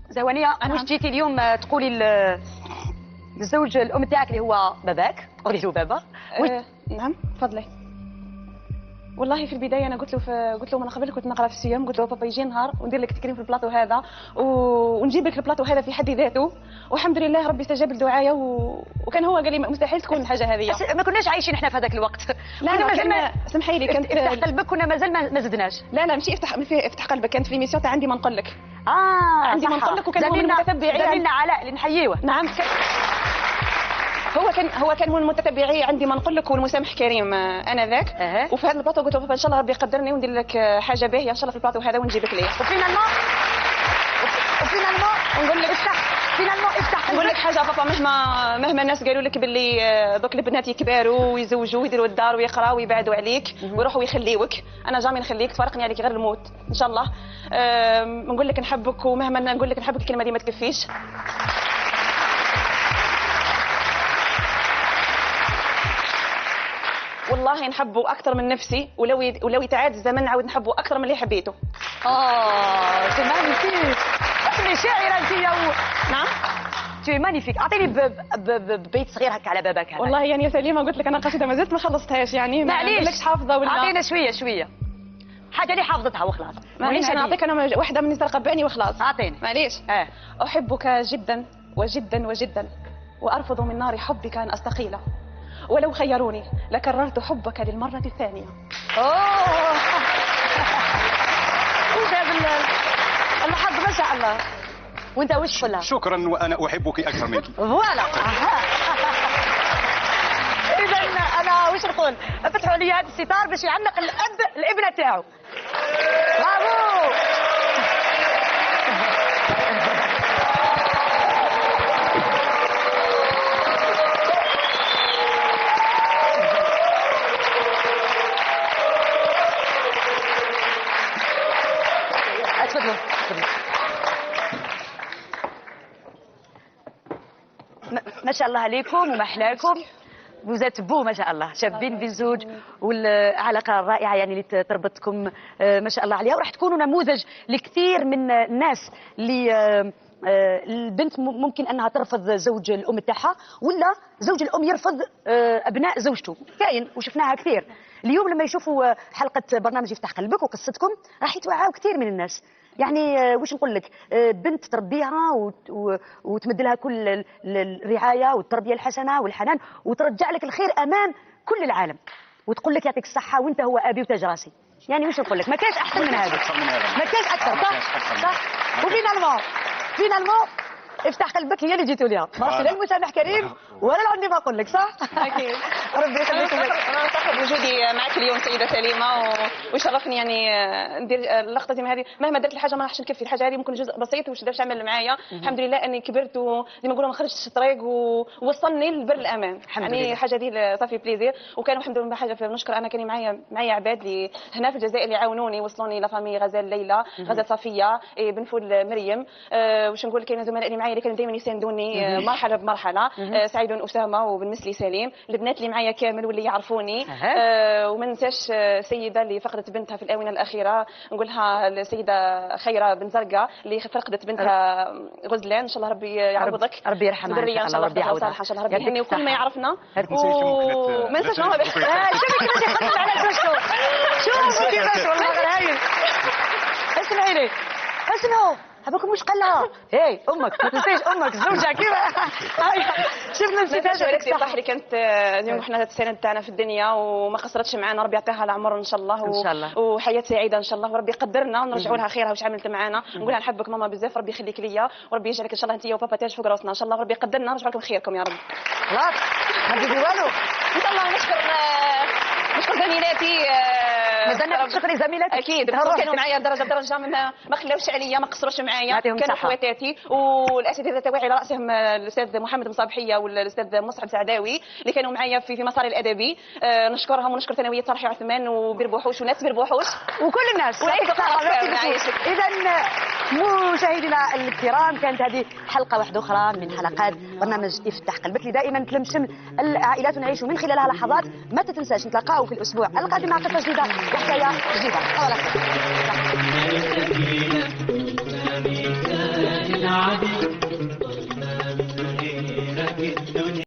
زوانيه، انا واش جيتي اليوم تقولي للزوج الام تاعك اللي هو باباك، قولي له بابا. نعم تفضلي. والله في البدايه انا قلت له من قبل كنت نقرا في السيام، قلت له بابا يجي نهار وندير لك تكريم في البلاطو هذا ونجيب لك البلاطو هذا في حد ذاته، والحمد لله ربي استجاب لدعايا وكان هو قال لي مستحيل تكون الحاجه هذه. ما كناش عايشين احنا في هذاك الوقت. لا سمحي لي، كانت افتح قلبك كنا مازال ما زدناش. لا ماشي افتح قلبك، كانت في ليميسيون تاع عندي ما نقول لك. عندي ما نقول لك، وكان هو المتتبعي. زميلنا علاء اللي نحييوه. نعم هو كان من المتتبعي عندي ما نقول لك، والمسامح كريم انا ذاك. وفي هذا البلاطو قلت له ان شاء الله ربي يقدرني وندير لك حاجه باهيه ان شاء الله في البلاطو هذا ونجيبك ليه. وفينالمون نقول لك افتح نقول لك حاجه بابا، مهما الناس قالوا لك باللي دوك البنات يكبروا ويزوجوا ويديروا الدار ويقراوا ويبعدوا عليك ويروحوا يخليوك، انا جامي نخليك، تفرقني عليك غير الموت ان شاء الله. نقول لك نحبك، ومهما نقول لك نحبك الكلمه دي ما تكفيش. والله نحبه اكثر من نفسي، ولو يتعاد الزمن نعاود نحبه اكثر من اللي حبيته. سي مانيفيك. انت شاعره انت يا نعم سي مانيفيك. اعطيني ببيت صغير هكا على باباك هذا. والله يعني يا سليمه قلت لك انا قصيده ما زلت ما خلصتهاش، يعني ما معليش حافظه ولا. اعطينا شويه حاجه اللي حافظتها وخلاص. معليش انا اعطيك انا واحده من نساء قباني وخلاص. اعطيني معليش. احبك جدا وجدا وجدا، وارفض من نار حبك ان استقيل، ولو خيروني لكررت حبك للمرة الثانية. وش هذا الحظ ما شاء الله. وانت وش تقول لها؟ شكرا وانا احبك اكثر منك. فوالا. اذا انا وش نقول؟ فتحوا لي هذا الستار باش يعنق الاب الابنه تاعو. برافو. ما شاء الله عليكم ومحلاكم، وزات بو ما شاء الله، شابين بالزوج، والعلاقه الرائعه يعني اللي تربطكم ما شاء الله عليها، وراح تكونوا نموذج لكثير من الناس اللي البنت ممكن انها ترفض زوج الام تاعها، ولا زوج الام يرفض ابناء زوجته، كاين وشفناها كثير. اليوم لما يشوفوا حلقه برنامج يفتح قلبك وقصتكم راح يتوعوا كثير من الناس. يعني وش نقول لك، بنت تربيها وتمد لها كل الرعايه والتربيه الحسنه والحنان، وترجع لك الخير امام كل العالم، وتقول لك يعطيك الصحه وانت هو ابي وتاج راسي. يعني وش نقول لك، ما كانش احسن من هذا، ما كانش اكثر. صح. وفينالمون افتح قلبك هي اللي جيتوا ليها، ماشي لا المسامح كريم ولا عندي ما اقول لك. صح. اكيد. ربي يخليك. انا سعيد بوجودي معك اليوم سيده سليمه، ويشرفني يعني ندير اللقطه دي هذه. مهما درت الحاجه ما راحش نكفي الحاجه هذه، ممكن جزء بسيط وش دارش عمل معايا. الحمد لله اني كبرت وزي ما نقولوا ما خرجتش الطريق ووصلني لبر الامان. يعني الحاجه دي صافي بليزير. وكانوا الحمد لله حاجه نشكر، انا كان معايا عباد اللي هنا في الجزائر اللي عاونوني، وصلوني لافامي غزال ليلى، غزال صفيه، بنفول مريم، واش نقول، كاين زملاء اللي معايا اللي كانوا دائما يساندوني مرحله بمرحله، سعيد اسامه وبن مسلي سليم، البنات اللي معايا معايا كامل واللي يعرفوني. وما ننساش سيده اللي فقدت بنتها في الاونه الاخيره، نقولها السيده خيره بن زرقاء اللي فقدت بنتها غزلان، ان شاء الله ربي يعوضك، ربي يرحمها ان شاء الله، ربي يعوضها ان شاء الله، ربي يهني وكل ما يعرفنا. وما ننساش ماما شوفي كيفاش يخدم على زوجته، شوفي كيفاش والله غير هايل. اسمعي لي اسمعوا هباكم مش قلعه. هي امك ما تنسيش امك الزوجه كيما شفنا نسيتهاش عليك صح اللي كانت اليوم احنا السنه تاعنا في الدنيا وما قصرتش معنا، ربي يعطيها العمر ان شاء الله ان شاء الله وحياه سعيده ان شاء الله، وربي يقدرنا ونرجعوا لها خيرها واش عملت معنا. نقولها نحبك ماما بزاف، ربي يخليك ليا وربي يجعلك ان شاء الله انت وبابا تاج فوق راسنا ان شاء الله، وربي يقدرنا نرجعوا لكم خيركم يا رب. خلاص ما تزيدي والو. ان شاء الله نشكر زميلاتي. مازال تشكري زميلاتك اكيد كانوا معايا درجه ما خلاوش عليا، ما قصروش معايا، كانوا خواتاتي والاساتذه تاعي على راسهم الاستاذ محمد مصابحيه والاستاذ مصعب سعداوي اللي كانوا معايا في مساري الادبي. نشكرهم ونشكر ثانويه صالحي عثمان وبربوحوش وناس بربوحوش وكل الناس. اذا مشاهدينا الكرام كانت هذه حلقه واحده اخرى من حلقات برنامج افتح قلبك اللي دائما تلم شمل العائلات ونعيش من خلالها لحظات ما تتنساش. نتلاقاو في الاسبوع القادم مع قصه جديده وحكايه جديده.